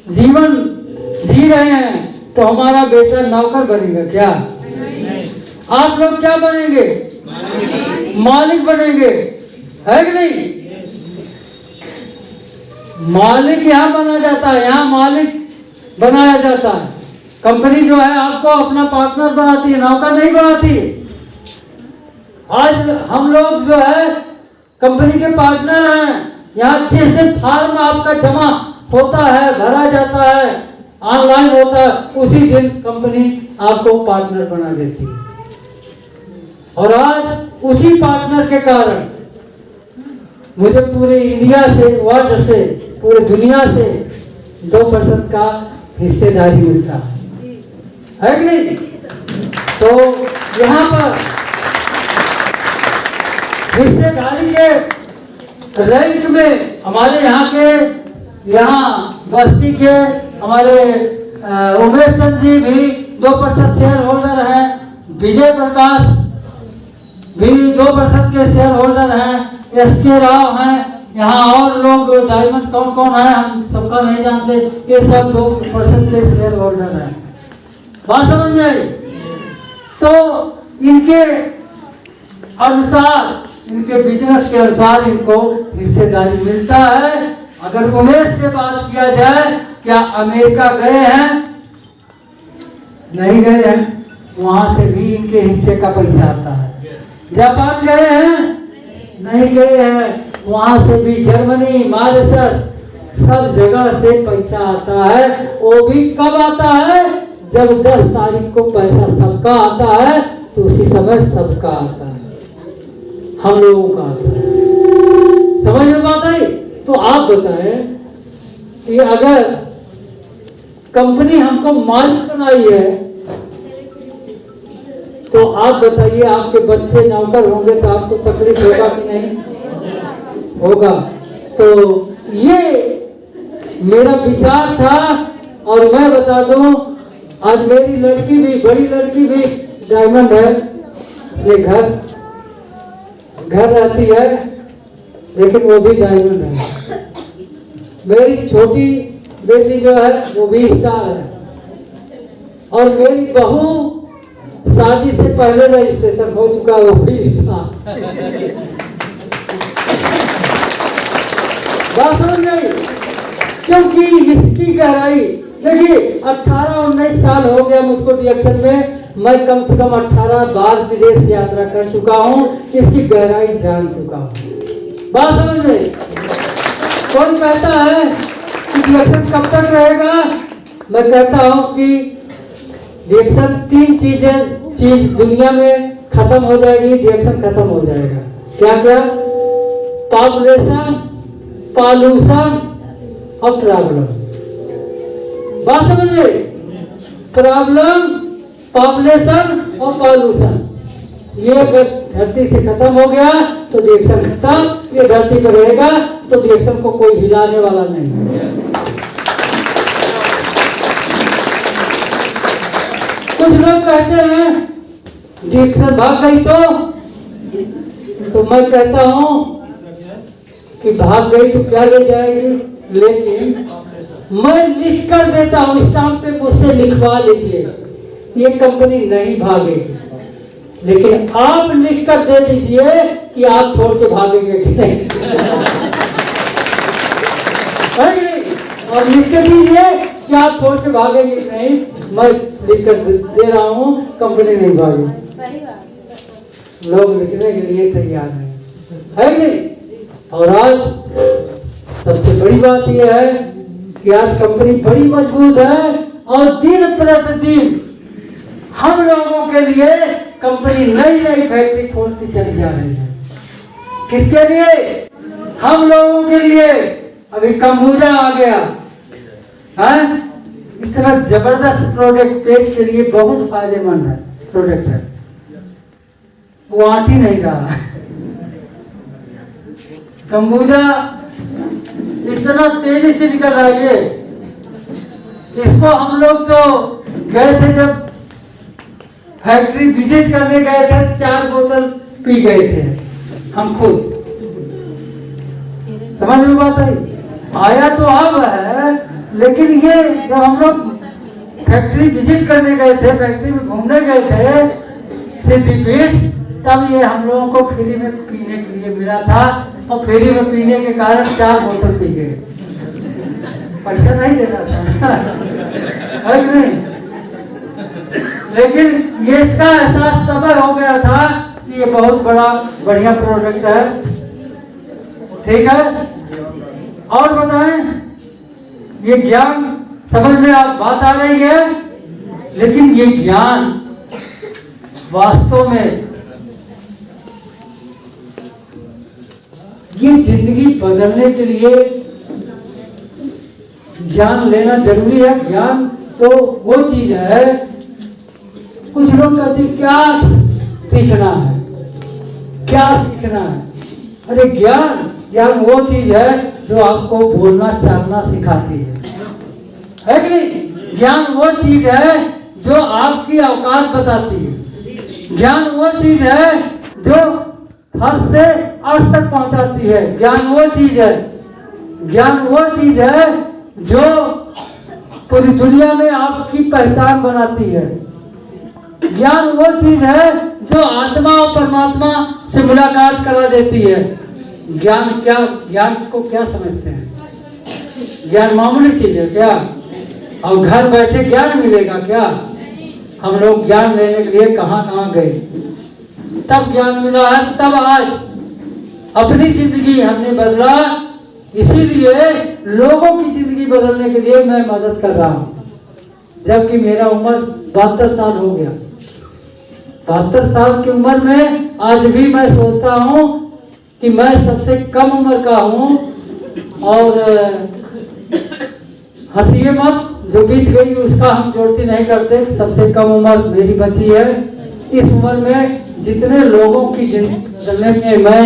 जीवन जी रहे हैं तो हमारा बेटा नौकर बनेगा क्या? आप लोग क्या बनेंगे? मालिक बनेंगे, है कि नहीं? मालिक यहाँ बना जाता है, यहाँ मालिक बनाया जाता है। कंपनी जो है आपको अपना पार्टनर बनाती है, नौकर नहीं बनाती। आज हम लोग जो है कंपनी के पार्टनर हैं। यहाँ जिस दिन फॉर्म आपका जमा होता है, भरा जाता है, ऑनलाइन होता है, उसी दिन कंपनी आपको पार्टनर बना देती है। और आज उसी पार्टनर के कारण मुझे पूरे इंडिया से, वर्ल्ड से, पूरे दुनिया से 2% का हिस्सेदारी मिलता है कि नहीं? तो यहाँ पर हिस्सेदारी के रैंक में हमारे यहाँ बस्ती के हमारे उमेश चंद जी भी 2% शेयर होल्डर हैं, विजय प्रकाश भी 2% के शेयर होल्डर हैं, SK राव हैं, यहाँ और लोग डायमंड कौन कौन है हम सबका नहीं जानते, ये सब 2% के शेयर होल्डर हैं। बात समझ में आई? तो इनके अनुसार, इनके बिजनेस के अनुसार इनको हिस्सेदारी मिलता है। अगर उमेश से बात किया जाए, क्या अमेरिका गए हैं? नहीं गए हैं, वहां से भी इनके हिस्से का पैसा आता है। जापान गए हैं? नहीं गए हैं, वहां से भी जर्मनी, मॉरिशस, सब जगह से पैसा आता है। वो भी कब आता है? जब 10 तारीख को पैसा सबका आता है तो उसी समय सबका आता है, हम लोगों का आता है। समझ में बात आई? तो आप बताएं कि अगर कंपनी हमको मालिक बनाई है तो आप बताइए, आपके बच्चे नौकर होंगे तो आपको तकलीफ होगा कि नहीं होगा? तो ये मेरा विचार था। और मैं बता दूं, आज मेरी लड़की भी, बड़ी लड़की भी डायमंड है, ये घर रहती है, लेकिन वो भी डायमंड है। मेरी छोटी बेटी जो है वो भी स्टार है। और मेरी बहू शादी से पहले रजिस्ट्रेशन हो चुका है, वो भी स्टार। बात समझ गई? क्योंकि इसकी गहराई देखिए, 18-19 साल हो गया मुझको डिएक्शन में। मैं कम से कम 18 बार विदेश यात्रा कर चुका हूँ, इसकी गहराई जान चुका हूँ। बात समझ गई? कौन कहता है कि डिएक्शन कब तक रहेगा? मैं कहता हूँ कि डिएक्शन 3 चीज दुनिया में खत्म हो जाएगी, डिएक्शन खत्म हो जाएगा। क्या क्या? पॉपुलेशन, पॉल्यूशन और प्रॉब्लम। बात समझिए? प्रॉब्लम, पॉपुलेशन और पॉल्यूशन, ये अगर धरती से खत्म हो गया तो रिएक्शन खत्म, ये धरती पर रहेगा तो रिएक्शन को कोई हिलाने वाला नहीं। कुछ लोग कहते हैं रिएक्शन भाग गई तो मैं कहता हूं कि भाग गई तो क्या ले जाएगी, लेकिन मैं लिख कर देता हूं, स्टाम्प पे मुझसे लिखवा लीजिए, ये कंपनी नहीं भागेगी, लेकिन आप लिख कर दे दीजिए कि आप छोड़ के भागेंगे कि नहीं। और लिख के दीजिए कि आप छोड़ के भागेंगे कि नहीं। मैं लिख कर दे रहा हूं, कंपनी नहीं भागेगी। लोग लिखने के लिए तैयार है कि नहीं। और आज सबसे बड़ी बात यह है कि आज कंपनी बड़ी मजबूत है और दिन प्रतिदिन हम लोगों के लिए कंपनी नई नई फैक्ट्री खोलती चली जा रही है। किसके लिए? हम लोगों के लिए। अभी कंबूजा आ गया है, इस तरह जबरदस्त प्रोडक्ट पेट के लिए बहुत फायदेमंद है प्रोडक्ट है, वो आट ही नहीं रहा। कंबूजा इतना तेजी से निकल रहा है, इसको हम लोग तो गए थे जब फैक्ट्री विजिट करने गए थे, 4 बोतल पी गए थे हम खुद। समझ में बात आई? आया तो अब है, लेकिन ये जब हम लोग फैक्ट्री विजिट करने गए थे, फैक्ट्री में घूमने गए थे सिद्धिपीठ, तब ये हम लोगों को फ्री में पीने के लिए मिला था और फ्री में पीने के कारण 4 बोतल पी गए। पैसा नहीं देना था है नहीं, लेकिन ये इसका एहसास तब हो गया था कि ये बहुत बड़ा बढ़िया प्रोडक्ट है। ठीक है, और बताएं, ये ज्ञान समझ में आप बात आ रही है, लेकिन ये ज्ञान वास्तव में ये जिंदगी बदलने के लिए ज्ञान लेना जरूरी है। ज्ञान तो वो चीज है, कुछ लोग कहते क्या सीखना है, क्या सीखना है। अरे ज्ञान वो चीज है जो आपको बोलना चालना सिखाती है कि नहीं। ज्ञान वो चीज है जो आपकी औकात बताती है। ज्ञान वो चीज है जो फर्श से अर्थ तक पहुंचाती है। ज्ञान वो चीज है, ज्ञान वो चीज है जो पूरी दुनिया में आपकी पहचान बनाती है। ज्ञान वो चीज है जो आत्मा और परमात्मा से मुलाकात करा देती है। ज्ञान क्या, ज्ञान को क्या समझते हैं? ज्ञान मामूली चीज है क्या? और घर बैठे ज्ञान मिलेगा क्या? हम लोग ज्ञान लेने के लिए कहां कहां गए, तब ज्ञान मिला है। तब आज अपनी जिंदगी हमने बदला, इसीलिए लोगों की जिंदगी बदलने के लिए मैं मदद कर रहा हूं। जबकि मेरा उम्र 72 साल हो गया। 72 साल की उम्र में आज भी मैं सोचता हूं कि मैं सबसे कम उम्र का हूं। और हंसिए मत, जो बीत गई उसका हम जोड़ती नहीं करते। सबसे कम उम्र मेरी बची है। इस उम्र में जितने लोगों की जिंदगी में मैं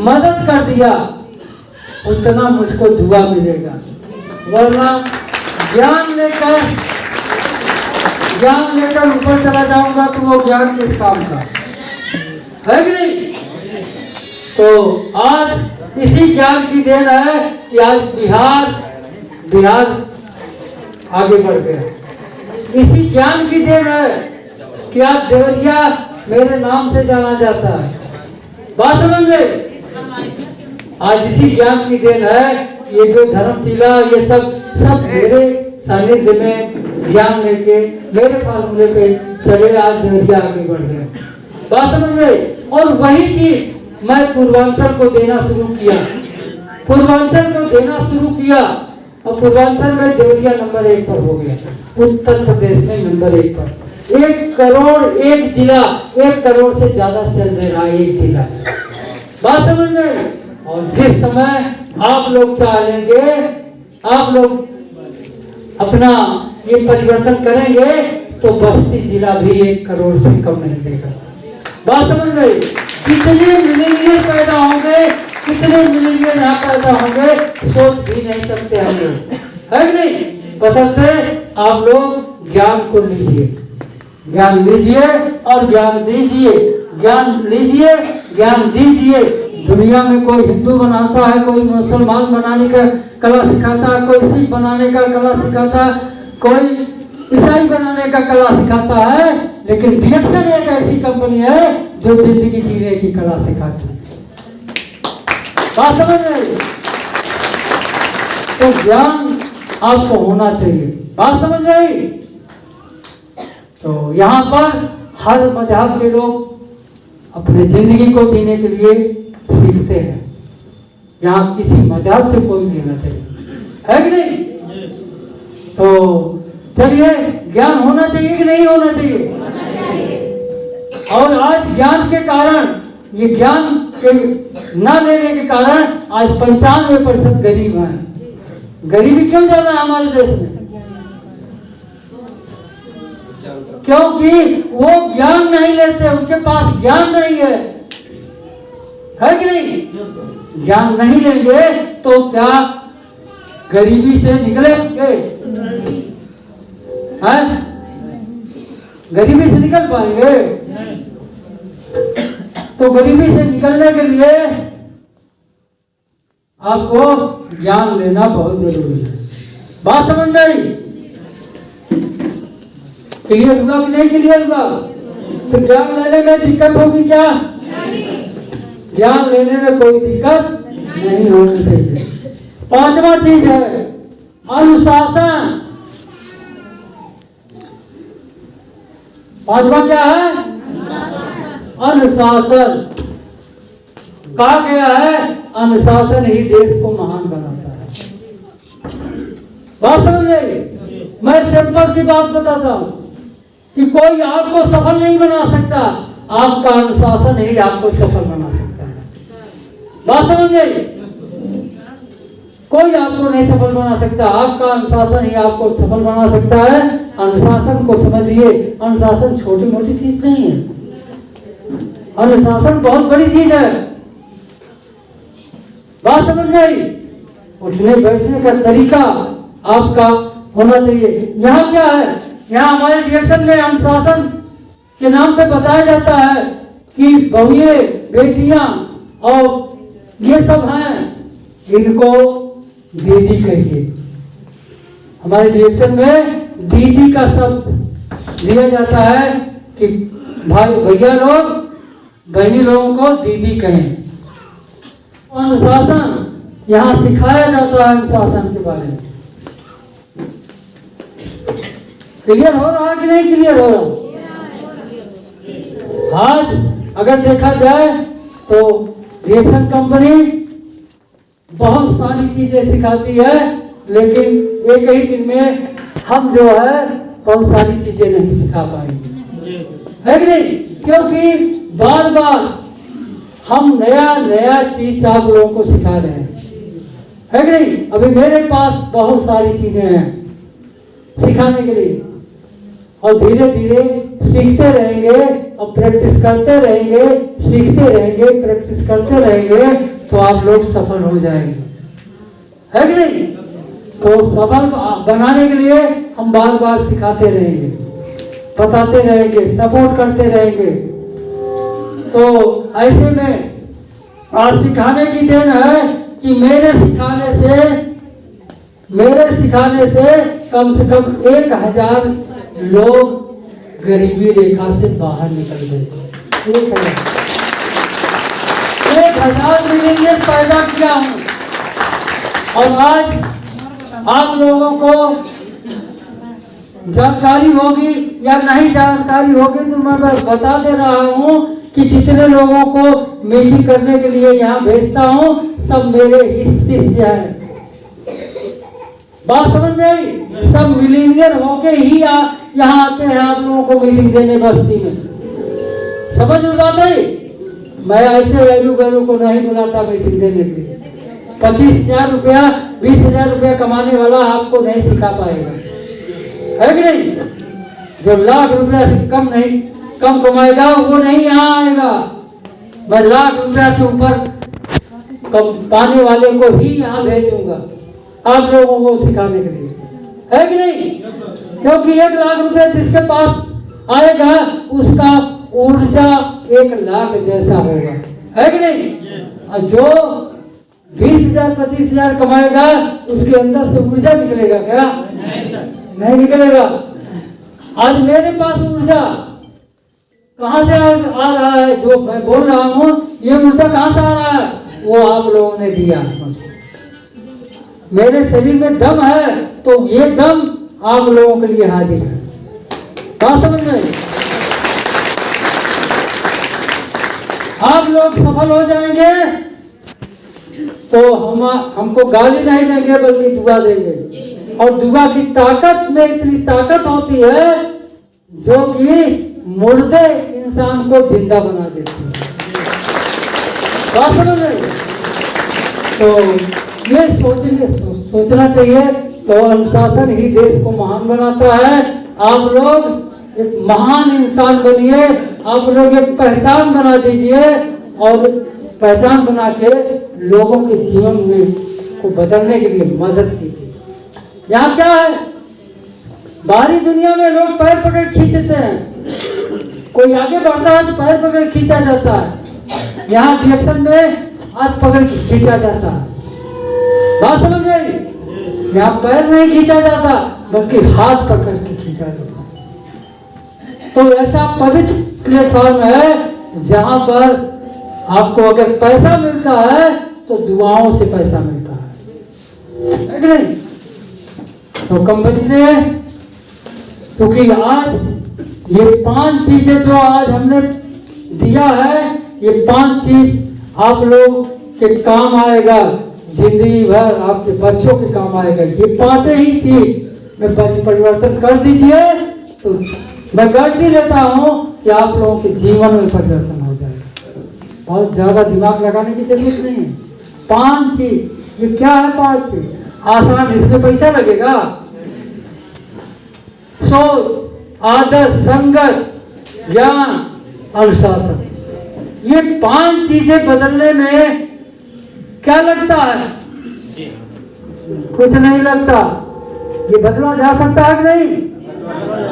मदद कर दिया, उतना मुझको दुआ मिलेगा। वरना ज्ञान लेकर ऊपर चला जाऊंगा तो वो ज्ञान किस काम का है कि नहीं। तो आज इसी ज्ञान की देन है कि आज बिहार आगे बढ़ गया। इसी ज्ञान की देन है कि आज देवरिया मेरे नाम से जाना जाता है। बात समझ में? आज इसी ज्ञान की देन है। ये जो धर्मशिला, ये सब मेरे सानिध्य में ज्ञान लेके मेरे फार्मूले पे चले, आज देवरिया आगे बढ़ गए। बात समझ में? और वही चीज मैं पूर्वांचल को देना शुरू किया। पूर्वांचल को देना शुरू किया और पूर्वांचल में देवरिया नंबर 1 पर हो गया। उत्तर प्रदेश में नंबर 1 पर। 1 करोड़ एक जिला, 1 करोड़ से ज्यादा सेल दे रहा है एक जिला। बात समझ में? और जिस समय आप लोग चाहेंगे, आप लोग अपना ये परिवर्तन करेंगे तो बस्ती जिला भी 1 करोड़ से कम नहीं देगा। बात समझ गई? कितने मिलीनियर पैदा होंगे, कितने मिलीनियर यहाँ पैदा होंगे, सोच भी नहीं सकते हम लोग, है कि नहीं? बशर्ते आप लोग ज्ञान को लीजिए, ज्ञान लीजिए और ज्ञान दीजिए, ज्ञान लीजिए, ज्ञान दीजिए। दुनिया में कोई हिंदू बनाता है, कोई मुसलमान बनाने का कला सिखाता है, कोई सिख बनाने का कला सिखाता है, कोई ईसाई बनाने का कला सिखाता है, लेकिन डिएक्शन एक ऐसी कंपनी है जो जिंदगी जीने की कला सिखाती है। बात समझ रहे? तो ज्ञान आपको होना चाहिए, बात समझ रहे? तो यहाँ पर हर मजहब के लोग अपने जिंदगी को जीने के लिए सीखते हैं। यहाँ किसी मजहब से कोई लेना चाहिए, है कि नहीं? तो चलिए, ज्ञान होना चाहिए कि नहीं होना चाहिए? और आज ज्ञान के कारण, ये ज्ञान के न लेने के कारण आज 95% गरीब हैं। गरीबी क्यों ज्यादा है हमारे देश में? क्योंकि वो ज्ञान नहीं लेते, उनके पास ज्ञान नहीं है कि नहीं? ज्ञान नहीं लेंगे तो क्या गरीबी से निकलेंगे? हैं? गरीबी से निकल पाएंगे? तो गरीबी से निकलने के लिए आपको ज्ञान लेना बहुत जरूरी है। बात समझ गई? क्लियर हुआ कि नहीं क्लियर हुआ? तो ज्ञान लेने में दिक्कत होगी क्या? ज्ञान लेने में कोई दिक्कत नहीं होनी चाहिए। पांचवा चीज है अनुशासन। पांचवा क्या है? अनुशासन। कहा गया है अनुशासन ही देश को महान बनाता है। बात समझ गई? मैं सिंपल सी बात बताता हूं कि कोई आपको सफल नहीं बना सकता, आपका अनुशासन ही आपको सफल बना सकता है। बात समझ गई? कोई आपको नहीं सफल बना सकता, आपका अनुशासन ही आपको सफल बना सकता है। अनुशासन को समझिए, अनुशासन छोटी मोटी चीज नहीं है, अनुशासन बहुत बड़ी चीज है। बात समझ गई? उठने बैठने का तरीका आपका होना चाहिए। यहाँ क्या है? यहाँ हमारे डिएक्शन में अनुशासन के नाम पे बताया जाता है कि बहुए, बेटियां और ये सब हैं, इनको दीदी कहिए। हमारे डिएक्शन में दीदी का शब्द दिया जाता है कि भाई भैया लोग बहनी लोगों को दीदी कहें। अनुशासन यहाँ सिखाया जाता है, अनुशासन के बारे में। क्लियर हो रहा है कि नहीं क्लियर हो रहा? आज अगर देखा जाए तो रिएक्शन कंपनी बहुत सारी चीजें सिखाती है, लेकिन एक ही दिन में हम जो है बहुत सारी चीजें नहीं सिखा पाएंगे, है कि नहीं? क्योंकि बार बार हम नया नया चीज आप लोगों को सिखा रहे हैं, है कि नहीं? अभी मेरे पास बहुत सारी चीजें हैं सिखाने के लिए, और धीरे धीरे सीखते रहेंगे और प्रैक्टिस करते रहेंगे, सीखते रहेंगे, प्रैक्टिस करते रहेंगे, तो आप लोग सफल हो जाएंगे, है कि नहीं? तो सफल बनाने के लिए हम बार बार सिखाते रहेंगे, बताते रहेंगे, सपोर्ट करते रहेंगे। तो ऐसे में आज सिखाने की देन है कि मेरे सिखाने से कम 1000 लोग गरीबी रेखा से बाहर निकल गए। 1000 मिलियन पैदा किया हूं, और आज आप लोगों को जानकारी होगी या नहीं जानकारी होगी तो मैं बस बता दे रहा हूं कि जितने लोगों को मीटिंग करने के लिए यहाँ भेजता हूँ सब मेरे हिस्से से हैं। बात समझ गई? सब मिलीनियर होके ही यहाँ आते हैं आप लोगों को मीटिंग देने बस्ती में। समझ में बात आई? मैं ऐसे वैल्यू को नहीं बुलाता मीटिंग देने के लिए। 25,000 रुपया 20,000 रुपया कमाने वाला आपको नहीं सिखा पाएगा, है कि नहीं? जो लाख रुपया से कम नहीं कम कमाएगा वो नहीं यहाँ आएगा। मैं लाख रुपया से ऊपर पाने वाले को ही यहाँ भेजूंगा आप लोगों को सिखाने के लिए, है कि नहीं? क्योंकि 1 लाख रुपया जिसके पास आएगा उसका ऊर्जा 1 लाख जैसा होगा, है कि नहीं? और जो 20,000 25,000 कमाएगा उसके अंदर से ऊर्जा निकलेगा क्या? नहीं निकलेगा। आज मेरे पास ऊर्जा कहाँ से आ रहा है? जो मैं बोल रहा हूँ ये ऊर्जा कहाँ से आ रहा है? वो आप लोगों ने दिया। मेरे शरीर में दम है तो ये दम आप लोगों के लिए हाजिर है। बात समझ में? आप लोग सफल हो जाएंगे तो हमको गाली नहीं देंगे बल्कि दुआ देंगे। और दुआ की ताकत में इतनी ताकत होती है जो कि मुर्दे इंसान को जिंदा बना देती है। बात समझ रहे? तो ये सोचना चाहिए। तो अनुशासन ही देश को महान बनाता है। आप लोग एक महान इंसान बनिए, आप लोग एक पहचान बना दीजिए और पहचान बना के लोगों के जीवन में को बदलने के लिए मदद कीजिए। यहाँ क्या है, बाहरी दुनिया में लोग पैर पकड़ खींचते हैं, कोई आगे बढ़ता है तो पैर पकड़ खींचा जाता है। यहाँ डिएक्शन में हाथ पकड़ खींचा जाता है। बात समझ गई? यहाँ पैर नहीं खींचा जाता बल्कि हाथ पकड़ के खींचा जाता। तो ऐसा पवित्र प्लेटफॉर्म है जहां पर आपको अगर पैसा मिलता है तो दुआओं से पैसा मिलता है कि नहीं? तो कंपनी ने क्योंकि आज ये 5 चीजें जो आज हमने दिया है, ये 5 चीज आप लोग के काम आएगा, जिंदगी भर आपके बच्चों के काम आएगा। ये 5 ही चीज में परिवर्तन कर दीजिए तो मैं गारंटी लेता हूं कि आप लोगों के जीवन में परिवर्तन हो जाएगा। बहुत ज्यादा दिमाग लगाने की जरूरत नहीं है। 5 चीज, ये क्या है 5 चीज? आसान, इसमें पैसा लगेगा। सोच, आदर, संगत, ज्ञान, अनुशासन, ये 5 चीजें बदलने में क्या लगता है? कुछ नहीं लगता। ये बदला जा सकता है कि नहीं?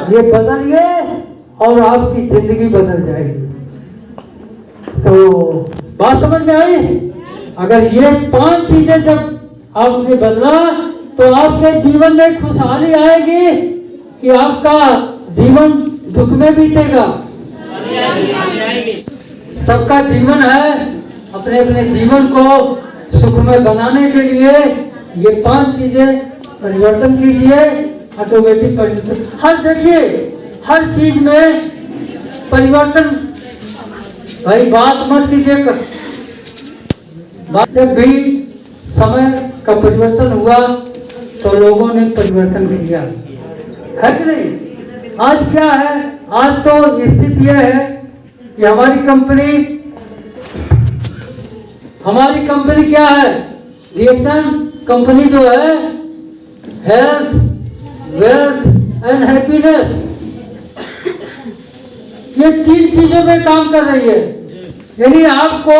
ये बदलिए और आपकी जिंदगी बदल जाएगी। तो बात समझ में आई? अगर ये 5 चीजें जब आपने बदला तो आपके जीवन में खुशहाली आएगी कि आपका जीवन दुख में बीतेगा। सबका जीवन है, अपने अपने जीवन को सुखमय बनाने के लिए ये 5 चीजें परिवर्तन कीजिए। ऑटोमेटिक परिवर्तन, हर देखिए हर चीज में परिवर्तन। भाई बात मत कीजिए, बात जब भी समय का परिवर्तन हुआ तो लोगों ने परिवर्तन किया, है कि नहीं? आज क्या है, आज तो स्थिति यह है कि हमारी कंपनी क्या है? रिएक्शन कंपनी जो है हेल्थ, वेल्थ एंड हैप्पीनेस, ये 3 चीजों में काम कर रही है। यानी आपको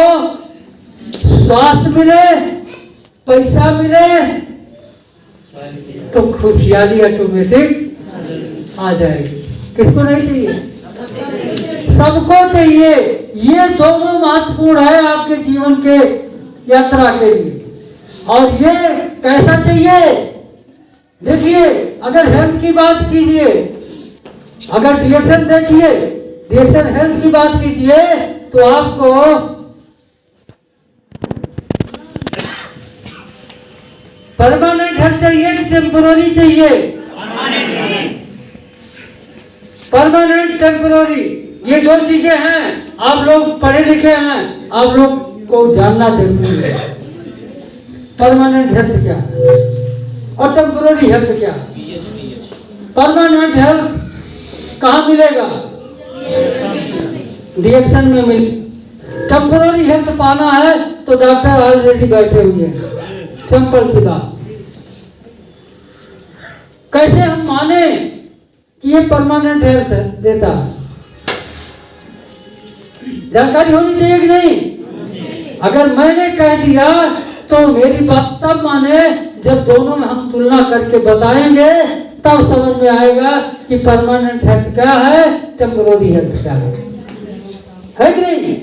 स्वास्थ्य मिले, पैसा मिले तो खुशहाली ऑटोमेटिक आ जाएगी। किसको नहीं चाहिए? सबको चाहिए। ये दोनों महत्वपूर्ण है आपके जीवन के यात्रा के लिए। और ये कैसा चाहिए? देखिए, अगर हेल्थ की बात कीजिए, अगर डिएक्शन देखिए, डिएक्शन हेल्थ की बात कीजिए तो आपको परमानेंट हेल्थ चाहिए कि टेम्पोररी चाहिए? परमानेंट, टेम्पोररी, ये 2 चीजें हैं। आप लोग पढ़े लिखे हैं, आप लोग को जानना जरूरी है। परमानेंट हेल्थ क्या है और टेम्पोररी हेल्थ क्या है? परमानेंट हेल्थ कहाँ मिलेगा? डिएक्शन में मिल। टेम्पोररी हेल्थ पाना है तो डॉक्टर ऑलरेडी बैठे हुए हैं। सिंपल सी बात। कैसे हम माने कि ये परमानेंट हेल्थ देता है? जानकारी होनी चाहिए कि नहीं? अगर मैंने कह दिया तो मेरी बात तब माने जब दोनों में हम तुलना करके बताएंगे, तब समझ में आएगा कि परमानेंट हेल्थ क्या है, टेम्पोररी हेल्थ क्या है कि नहीं?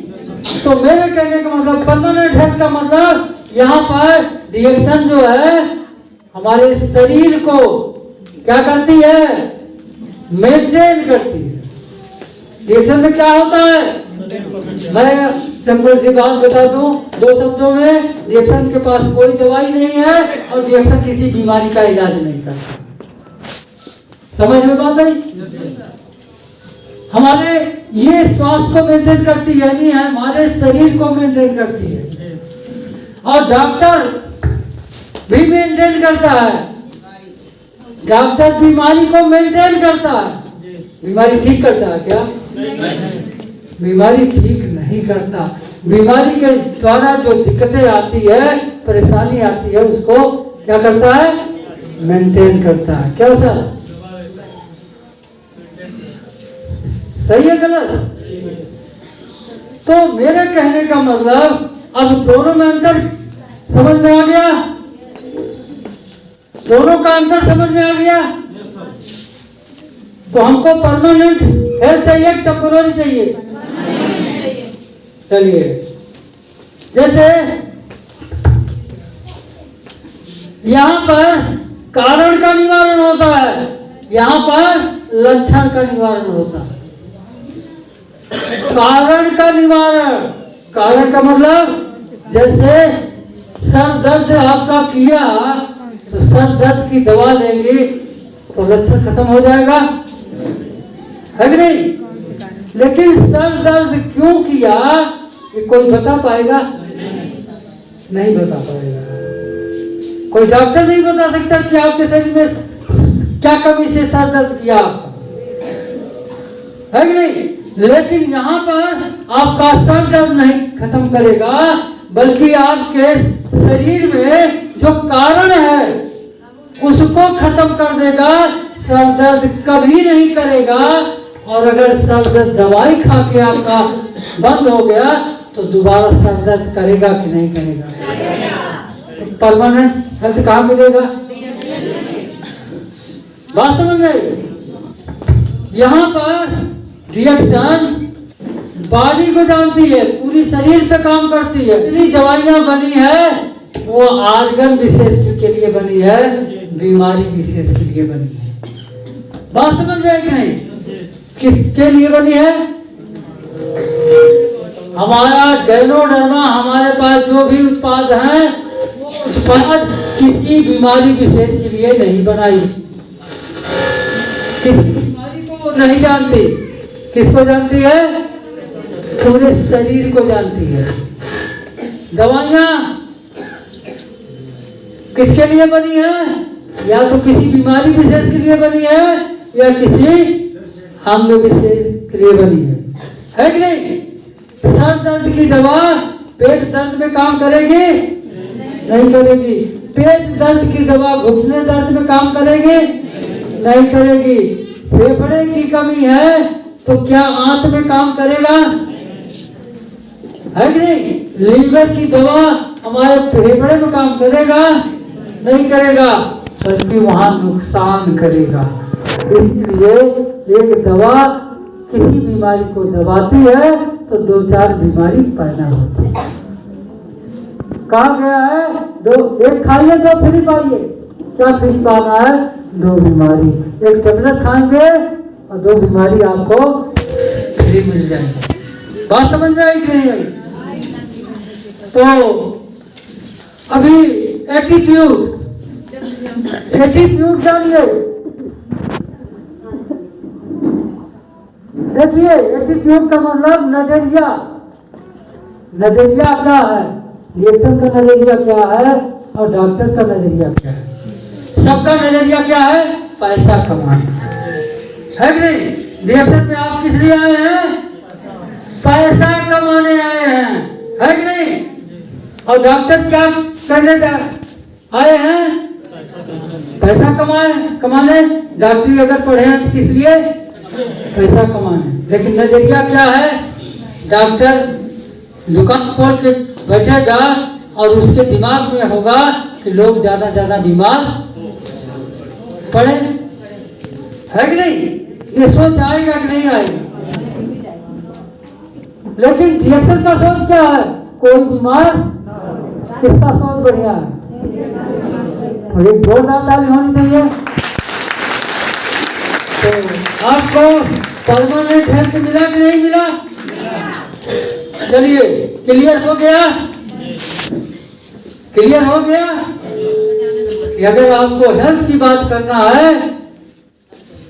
तो मेरे कहने का मतलब परमानेंट हेल्थ का मतलब यहाँ पर डिएक्शन जो है हमारे शरीर को क्या करती है, मेंटेन करती है। डिएक्शन में क्या होता है, मैं सिंपल सी बात बता दूं 2 शब्दों में, डिएक्शन के पास कोई दवाई नहीं है और डिएक्शन किसी बीमारी का इलाज नहीं करता। समझ में बात आई? हमारे ये स्वास्थ्य को मेंटेन करती है, यानी हमारे शरीर को मेंटेन करती है, और डॉक्टर भी मेंटेन करता है। डॉक्टर बीमारी को मेंटेन करता है, बीमारी ठीक करता है क्या? बीमारी ठीक नहीं करता। बीमारी के द्वारा जो दिक्कतें आती है, परेशानी आती है, उसको क्या करता है, मेंटेन करता है। क्या सर, सही है गलत? तो मेरे कहने का मतलब अब दोनों में अंतर समझ में आ गया, दोनों का अंतर समझ में आ गया। तो हमको परमानेंट हेल्थ चाहिए, टेम्पोररी चाहिए? चलिए, जैसे यहाँ पर कारण का निवारण होता है, यहाँ पर लक्षण का निवारण होता है। कारण का निवारण, कारण का मतलब जैसे सर दर्द आपका किया तो सर दर्द की दवा लेंगे तो लक्षण खत्म हो जाएगा, है कि नहीं? लेकिन सर दर्द क्यों किया ये कोई बता पाएगा? नहीं बता पाएगा। कोई डॉक्टर नहीं बता सकता कि आपके शरीर में क्या कमी से सर दर्द किया आपका, है कि नहीं? लेकिन यहाँ पर आपका सर दर्द नहीं खत्म करेगा, बल्कि आपके शरीर में जो कारण है उसको खत्म कर देगा। सर दर्द कभी नहीं करेगा, और अगर सर दर्द दवाई खा के आपका बंद हो गया तो दोबारा सर दर्द करेगा कि नहीं करेगा? तो परमानेंट हेल्थ कहाँ मिलेगा? बात समझ गए? यहाँ पर रिएक्शन बॉडी को जानती है, पूरी शरीर पे काम करती है। इतनी दवाइयां बनी है वो आर्गन विशेष के लिए बनी है, बीमारी विशेष के लिए बनी है। बात समझ गए कि नहीं? किसके लिए बनी है? हमारा गैनोडर्मा, हमारे पास जो भी उत्पाद हैं वो उत्पाद किसी बीमारी विशेष के लिए नहीं बनाई। किसी बीमारी को नहीं जानती, किसको जानती है? पूरे शरीर को जानती है। दवाइयां किसके लिए बनी है? या तो किसी बीमारी विशेष के लिए बनी है या किसी अंग विशेष के लिए बनी है कि नहीं? सर दर्द की दवा पेट दर्द में काम करेगी? नहीं करेगी। पेट दर्द की दवा घुटने दर्द में काम करेगी? नहीं करेगी। फेफड़े की कमी है तो क्या आंत में काम करेगा? है कि नहीं? लीवर की दवा हमारे फेफड़े में काम करेगा? नहीं करेगा, बल्कि वहां नुकसान करेगा। इसलिए एक दवा किसी बीमारी को दबाती है तो 2-4 बीमारी पैदा होती है। कहा गया है एक खाइए 2 फ्री पाइए। क्या फ्री पाना है? 2 बीमारी। एक टेबलेट खाएंगे और 2 बीमारी आपको फ्री मिल जाएगी। बात समझ में आई कि नहीं आई? तो अभी एटीट्यूड जानिए। देखिए, एटीट्यूड का मतलब नजरिया। नजरिया क्या है? रिएक्शन का नजरिया क्या है और डॉक्टर का नजरिया क्या है? सबका नजरिया क्या है? पैसा कमाना, है कि नहीं? रिएक्शन में आप किस लिए आए हैं? पैसा कमाने आए हैं, है कि नहीं? और डॉक्टर क्या करने का आए हैं? पैसा कमाने। डॉक्टरी अगर पढ़े हैं तो किस लिए? पैसा कमाने। लेकिन नजरिया क्या है? डॉक्टर दुकान खोल के बैठेगा और उसके दिमाग में होगा कि लोग ज्यादा बीमार पड़े, है कि नहीं? ये सोच आएगा कि नहीं आएगा? लेकिन डीएसएल का सोच क्या है? कोई बीमार, इसका सोच बढ़िया है। तो एक जोरदार ताली होनी चाहिए। तो आपको परमानेंट हेल्थ मिला कि नहीं मिला? चलिए, क्लियर हो गया? क्लियर हो गया कि अगर आपको हेल्थ की बात करना है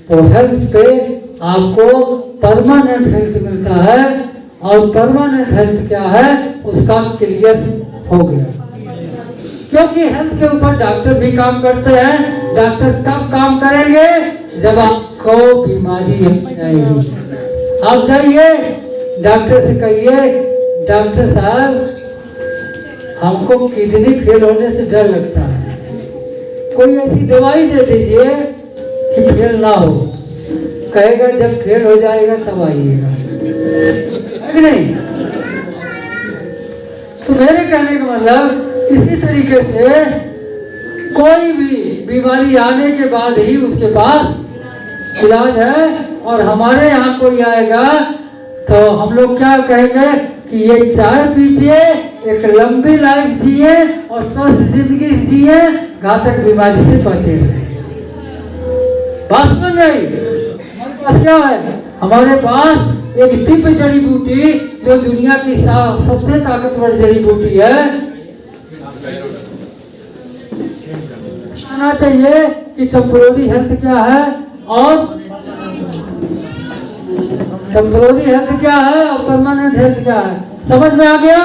तो हेल्थ पे आपको परमानेंट हेल्थ मिलता है, और परमानेंट हेल्थ क्या है उसका क्लियर हो गया। क्योंकि हेल्थ के ऊपर डॉक्टर भी काम करते हैं। डॉक्टर कब काम करेंगे? जब आपको बीमारी आएगी। आप जाइए डॉक्टर से कहिए, डॉक्टर साहब हमको किडनी फेल होने से डर लगता है, कोई ऐसी दवाई दे दीजिए कि फेल ना हो। कहेगा जब फेल हो जाएगा तब आइएगा, है कि नहीं? तो मेरे कहने का मतलब इसी तरीके से कोई भी बीमारी आने के बाद ही उसके पास इलाज है। और हमारे यहाँ कोई आएगा तो हम लोग क्या कहेंगे कि ये चाय पीजिए, एक लंबी लाइफ जिए और स्वस्थ जिंदगी जिए, घातक बीमारी से बचे रहे। बात समझ आई? हमारे पास क्या है? हमारे पास एक दिव्य जड़ी बूटी जो दुनिया की सबसे ताकतवर जड़ी बूटी है। आना चाहिए कि टेम्पोररी हेल्थ क्या है और टेम्पोररी हेल्थ क्या है और परमानेंट हेल्थ क्या है। समझ में आ गया?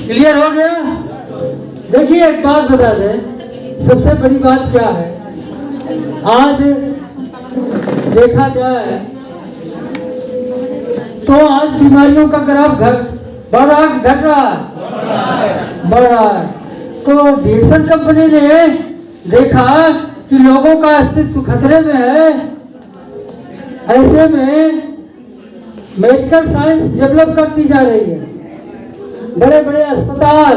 क्लियर हो गया? देखिए एक बात बता दें, सबसे बड़ी बात क्या है? आज देखा जाए तो आज बीमारियों का ग्राफ बढ़ रहा है। तो डीएसएल कंपनी ने देखा कि लोगों का अस्तित्व खतरे में है। ऐसे में मेडिकल साइंस डेवलप करती जा रही है। बड़े बड़े अस्पताल,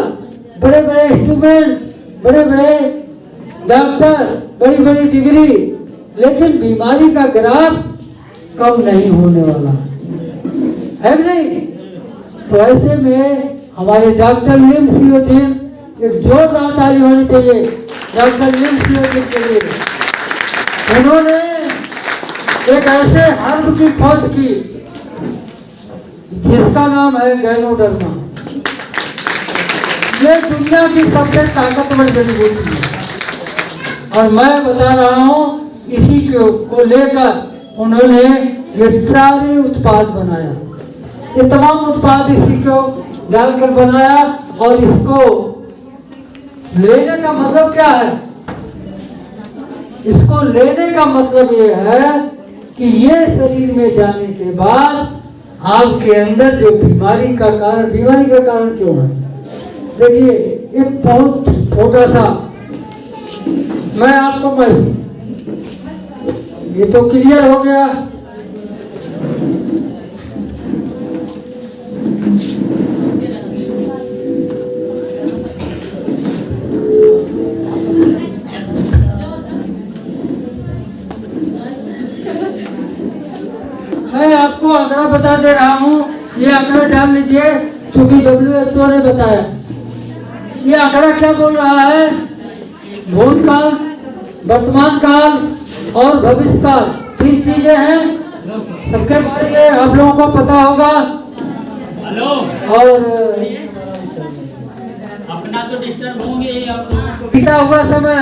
बड़े बड़े इंस्ट्रूमेंट, बड़े बड़े डॉक्टर, बड़ी बड़ी डिग्री, लेकिन बीमारी का ग्राफ कम नहीं होने वाला है कि नहीं? तो ऐसे में हमारे डॉक्टर लीम सियोजिन, एक जोरदार ताली होनी चाहिए डॉक्टर लीम सियोजिन के लिए। उन्होंने एक ऐसे हर्ब की खोज की जिसका नाम है गैनोडर्मा। ये दुनिया की सबसे ताकतवर जड़ी बूटी है और मैं बता रहा हूँ इसी को लेकर उन्होंने ये सारे उत्पाद बनाया। ये तमाम उत्पाद इसी को डालकर बनाया और इसको लेने का मतलब क्या है? इसको लेने का मतलब ये है कि ये शरीर में जाने के बाद आपके अंदर जो बीमारी का कारण क्यों है? देखिए एक बहुत छोटा सा मैं आपको ये तो क्लियर हो गया। मैं आपको आंकड़ा बता दे रहा हूँ, ये आंकड़ा जान लीजिए क्योंकि WHO ने बताया। ये आंकड़ा क्या बोल रहा है? भूतकाल, वर्तमान काल और भविष्य काल, 3 चीजें हैं। सबके बारे में आप लोगों को पता होगा। और अपना तो डिस्टर्ब होंगे आप लोगों को। बीता हुआ समय,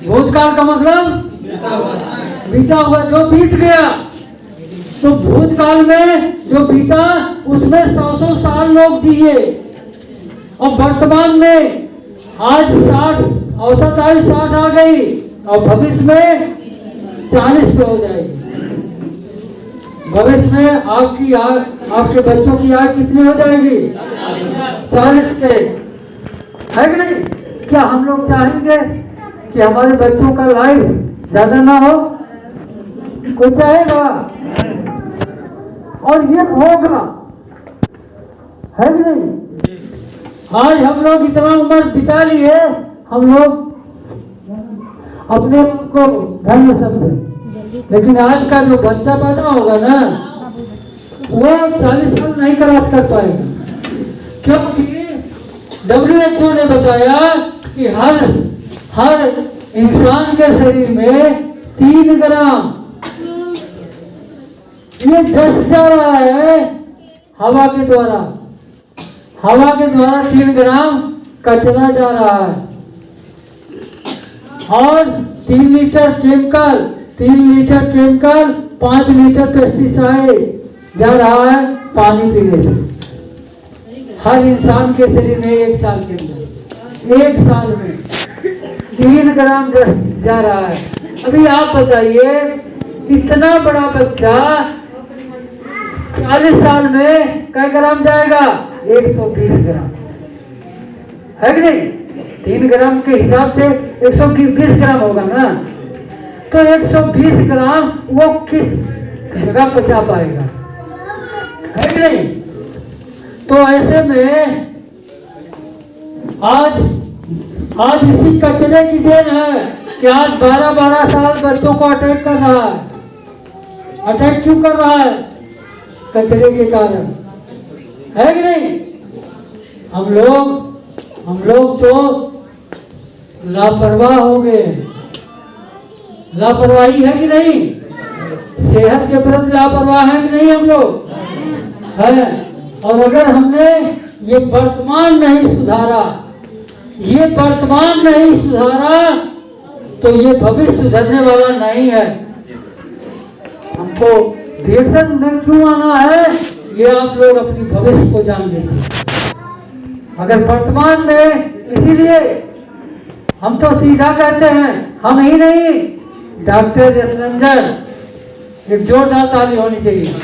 भूतकाल का मतलब बीता हुआ जो बीत गया। तो भूतकाल में जो बीता उसमें 100 साल लोग जिए और वर्तमान में आज 60 औसत आयु 60 आ गई और भविष्य में 40 पे हो जाएगी। भविष्य में आपके बच्चों की आयु कितनी हो जाएगी? 40 के, है कि नहीं? क्या हम लोग चाहेंगे कि हमारे बच्चों का लाइफ ज्यादा ना हो? कोई चाहेगा? और ये होगा, है कि नहीं? आज हम लोग इतना उम्र बिता ली है, हम लोग अपने को धन्य समझे, लेकिन आज का जो बच्चा पैदा होगा ना, वो 40 साल नहीं क्रॉस कर पाएगा, क्योंकि WHO ने बताया कि हर इंसान के शरीर में 3 ग्राम ये धस जा रहा है हवा के द्वारा। हवा के द्वारा 3 ग्राम कचरा जा रहा है और 3 लीटर केमिकल, 5 लीटर पेस्टिसाइड जा रहा है पानी पीने से। हर इंसान के शरीर में 1 साल के अंदर, 1 साल में 3 ग्राम जा रहा है। अभी आप बताइए, इतना बड़ा बच्चा 40 साल में कै ग्राम जाएगा? 120 ग्राम, है कि नहीं? 3 ग्राम के हिसाब से 120 ग्राम होगा ना, तो 120 ग्राम वो किस जगह पचा पाएगा, है कि नहीं? तो ऐसे में आज इसी कचरे की देन है कि आज 12-12 साल बच्चों को अटैक कर रहा है। अटैक क्यों कर रहा है? कचरे के कारण, है कि नहीं? हम लोग तो लापरवाह हो गए। लापरवाही है कि नहीं? सेहत के प्रति लापरवाह है कि नहीं हम लोग? है। और अगर हमने ये वर्तमान नहीं सुधारा, तो ये भविष्य सुधरने वाला नहीं है। हमको रिएक्शन में क्यों आना है, ये आप लोग अपनी भविष्य को जान लीजिए। अगर वर्तमान में, इसीलिए हम तो सीधा कहते हैं, हम ही नहीं, डॉक्टर यशरंजन, एक जोरदार ताली होनी चाहिए,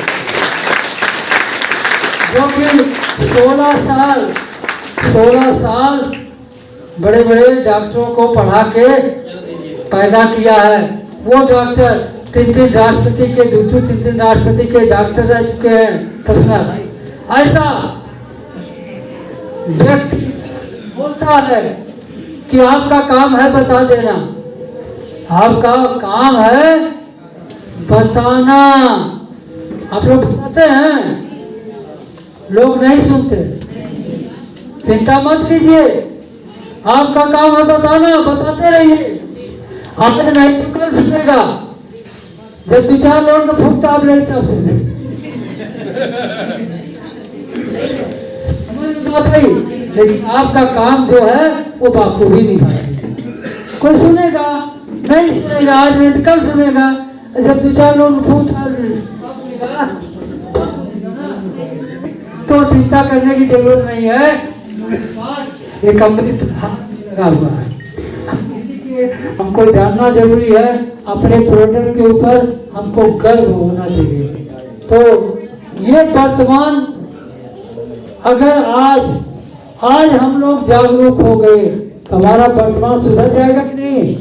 जो कि 16 साल बड़े बड़े डॉक्टरों को पढ़ा के पैदा किया है। वो डॉक्टर 3 राष्ट्रपति के, 2-3 राष्ट्रपति के डॉक्टर रह चुके हैं पर्सनल। ऐसा व्यक्ति बोलता है कि आपका काम है बता देना, आपका काम है बताना। आप लोग बताते हैं, लोग नहीं सुनते, चिंता मत कीजिए, आपका काम है बताना, बताते रहिए। आज नहीं तो कल सुनेगा, जब 2-4 लोगों को फूकता आप नहीं तब सुने। बात रही, लेकिन आपका काम जो है वो बाखूबी निभाएगा। कोई सुनेगा नहीं सुनेगा, आज नहीं तो कल सुनेगा। जब 2-4 लोग फूकता तो चिंता करने की जरूरत नहीं है। एक अमृत लगा हुआ है, हमको जानना जरूरी है, अपने प्रोडक्ट के ऊपर हमको गर्व होना चाहिए। तो ये वर्तमान, अगर आज हम लोग जागरूक हो गए तो हमारा वर्तमान सुधर जाएगा कि नहीं?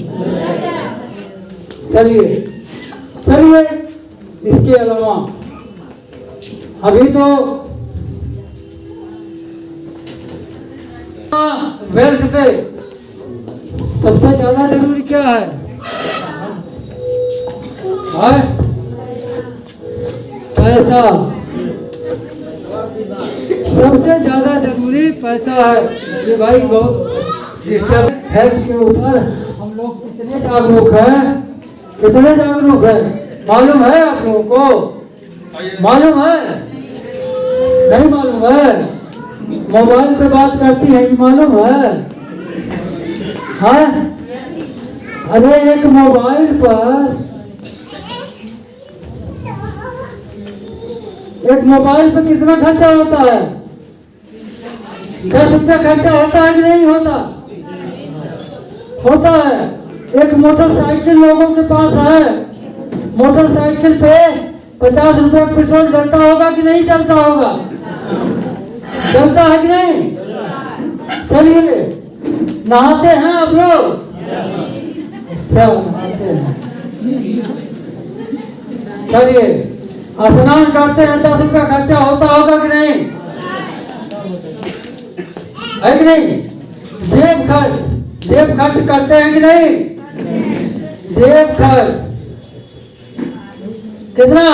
चलिए इसके अलावा अभी तो वेल्थ पे सबसे ज्यादा जरूरी क्या है? पैसा। सबसे ज्यादा जरूरी पैसा है। ये भाई बहुत डिजिटल हेल्थ के ऊपर हम लोग कितने जागरूक हैं, मालूम है आप लोगों को? मालूम है? नहीं मालूम है? मोबाइल पे बात करती है, ये मालूम है? हाँ? अरे एक मोबाइल पर कितना खर्चा होता है? 10 रुपया खर्चा होता है कि नहीं होता? होता है। एक मोटरसाइकिल लोगों के पास है, मोटरसाइकिल पे 50 रुपया पेट्रोल जलता होगा कि नहीं जलता होगा? चलता है कि नहीं? चलिए, नहाते हैं आप लोग? अच्छा, नहाते हैं। चलिए, स्नान करते हैं 10 रुपया खर्चा होता होगा कि नहीं, है कि नहीं? जेब खर्च करते हैं कि नहीं? जेब खर्च कितना?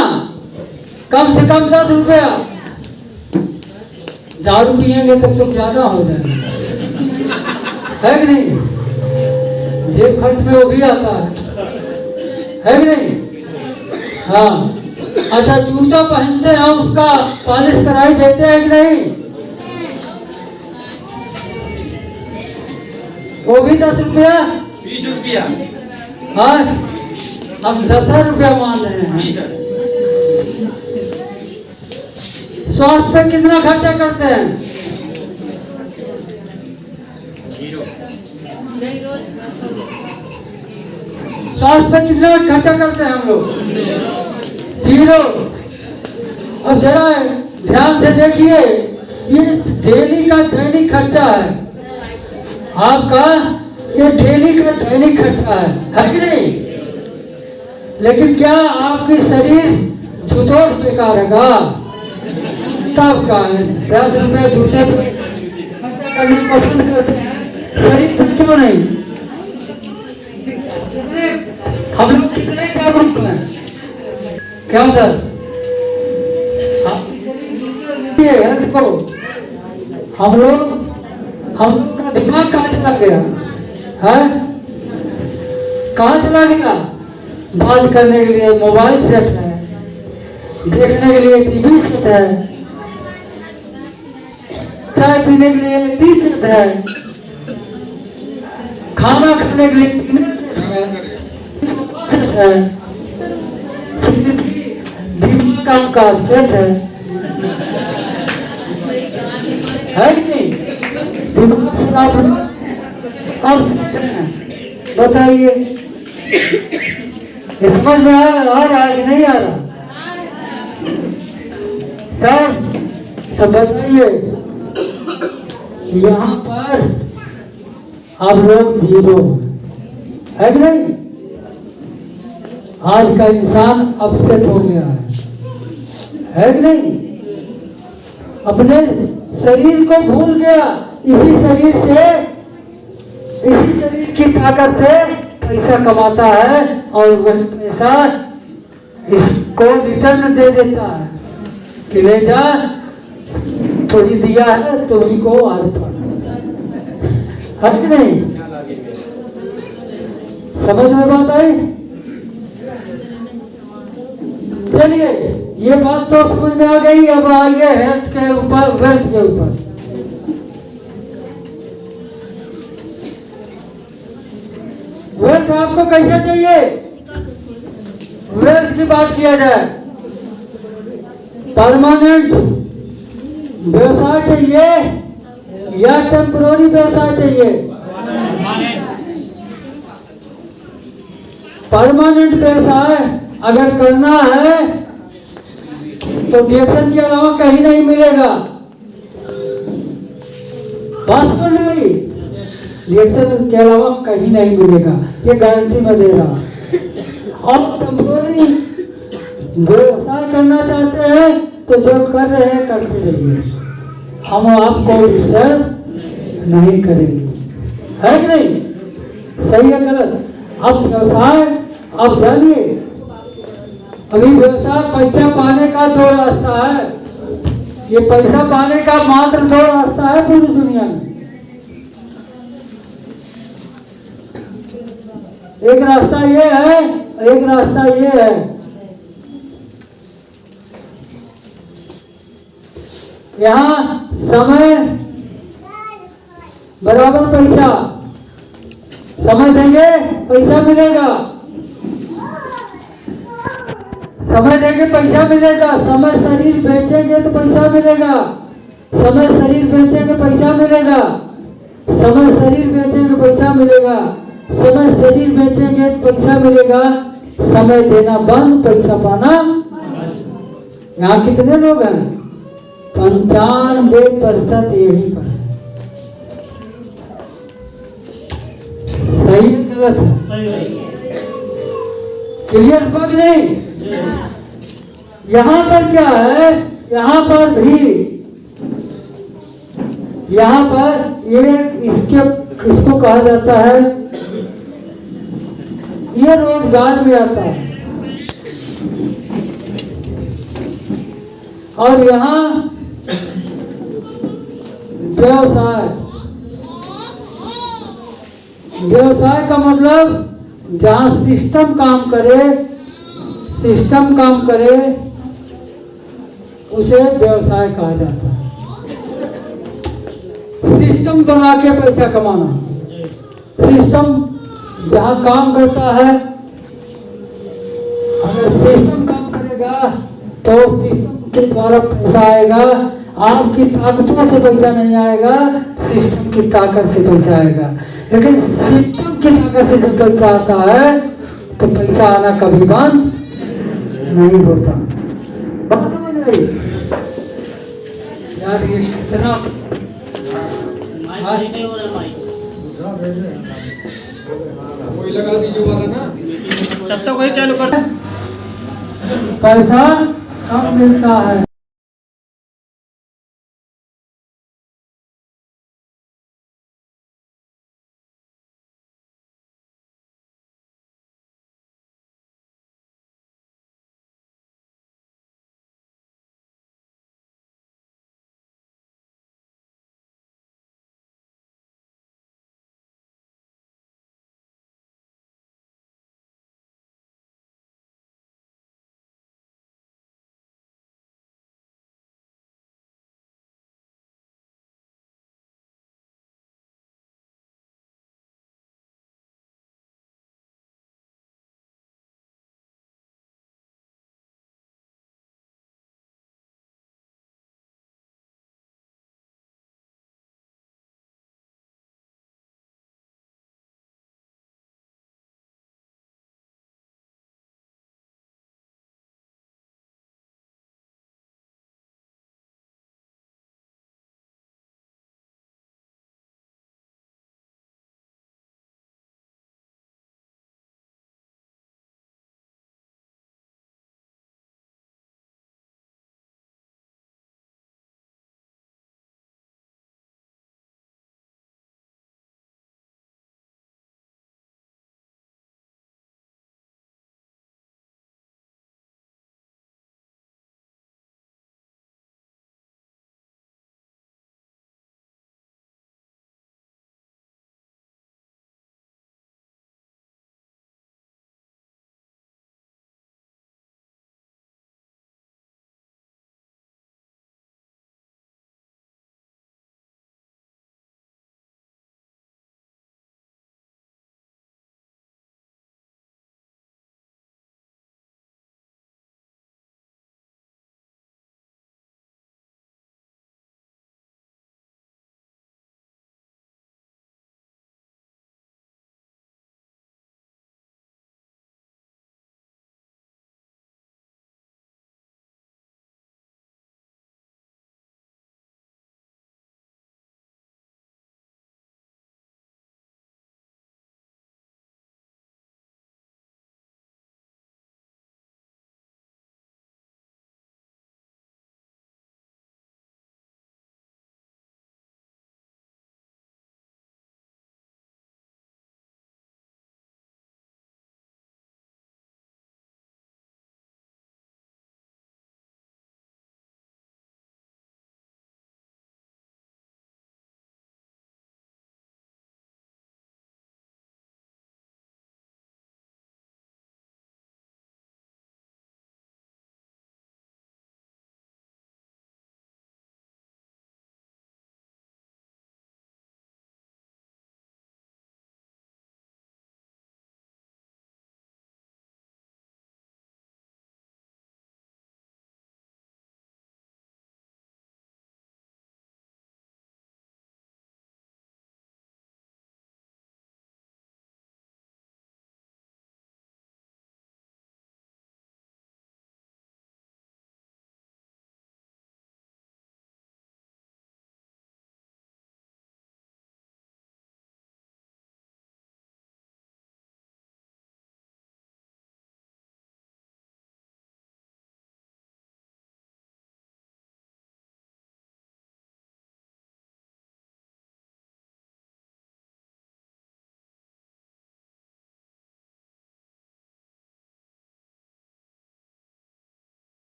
कम से कम 10 रुपया। दारू पिएंगे तब तो ज्यादा हो जाएगा, है कि नहीं? जेब खर्च में वो भी आता है कि नहीं? हाँ। अच्छा, जूता पहनते हैं उसका पॉलिश कराई देते हैं कि नहीं? वो भी 10 रुपया, 20 रुपया। हाँ हम 10 रुपया मान रहे हैं। जी सर। स्वास्थ्य पे कितना खर्चा करते हैं? 0। स्वास्थ्य पे कितना खर्चा करते हैं हम लोग? 0। और जरा ध्यान से देखिए, ये डेली का दैनिक खर्चा है आपका, ये डेली का दैनिक खर्चा है कि नहीं? लेकिन क्या आपकी शरीर जूतों से बेकार है? तब का है 10 रुपये जूते पे खर्चा करने पसंद करते हैं, शरीर पर क्यों नहीं? हम लोग कितने जागरूक हैं, क्या सर? को हम लोग का दिमाग कहाँ चला गया है? कहाँ चला गया? बात करने के लिए मोबाइल सेट है, देखने के लिए टीवी सेट है, चाय पीने के लिए टी सेट है, खाना खाने के लिए डिनर सेट है, दिमाग का सेट है कि नहीं? दिमाग से आप अब बताइए, समझ में आ रहा है कि नहीं आ रहा? तो बताइए, यहाँ पर आप लोग 0 है कि नहीं? आज का इंसान अपसेट हो गया है कि नहीं? अपने शरीर को भूल गया। इसी शरीर की ताकत से पैसा कमाता है और वही पैसा इसको रिटर्न दे देता है कि ले जा, तो ही दिया है तो ही को है कि नहीं? समझ में बात आई? चलिए, ये बात तो समझ में आ गई। अब आइए हेल्थ के ऊपर, वेल्थ के ऊपर। वेल्थ आपको कैसे चाहिए? वेल्थ की बात किया जाए, परमानेंट व्यवसाय चाहिए या टेम्पोररी व्यवसाय चाहिए? परमानेंट व्यवसाय अगर करना है तो डिएक्शन के अलावा कहीं नहीं मिलेगा। बात समझ में आई? डिएक्शन के अलावा कहीं नहीं मिलेगा, ये गारंटी मैं दे रहा हूं। और टेम्पोररी व्यवसाय करना चाहते हैं तो जो कर रहे हैं करते रहिए, हम आपको डिस्टर्ब नहीं करेंगे, है कि नहीं? सही है गलत? अब व्यवसाय, अब जानिए, अभी व्यवसाय पैसा पाने का 2 रास्ता है। ये पैसा पाने का मात्र 2 रास्ता है पूरी दुनिया में। एक रास्ता ये है, एक रास्ता ये है। यहाँ समय बराबर पैसा, समय देंगे पैसा मिलेगा, समय देंगे पैसा मिलेगा, समय शरीर बेचेंगे तो पैसा मिलेगा, समय शरीर बेचेंगे पैसा मिलेगा, समय शरीर बेचेंगे पैसा मिलेगा, समय शरीर बेचेंगे तो पैसा मिलेगा, समय देना बंद पैसा पाना। यहाँ कितने लोग हैं? 95% यही पर। सही है गलत है? क्लियर बात नहीं? यहाँ पर क्या है, यहाँ पर भी, यहाँ पर ये इसको कहा जाता है, ये रोजगार में आता है। और यहाँ व्यवसाय, व्यवसाय का मतलब जहाँ सिस्टम काम करे उसे व्यवसाय कहा जाता है। सिस्टम बना के पैसा कमाना, सिस्टम जहाँ काम करता है, अगर सिस्टम काम करेगा तो सिस्टम के द्वारा पैसा आएगा। आपकी ताकतों से पैसा नहीं आएगा, सिस्टम की ताकत से पैसा आएगा। लेकिन सिस्टम की ताकत से जब पैसा आता है तो पैसा आना कभी बंद नहीं होता। नहीं यार, ये कितना कोई लगा दीजिए वाला ना, तब तक वही चालू कर। पैसा कम मिलता है।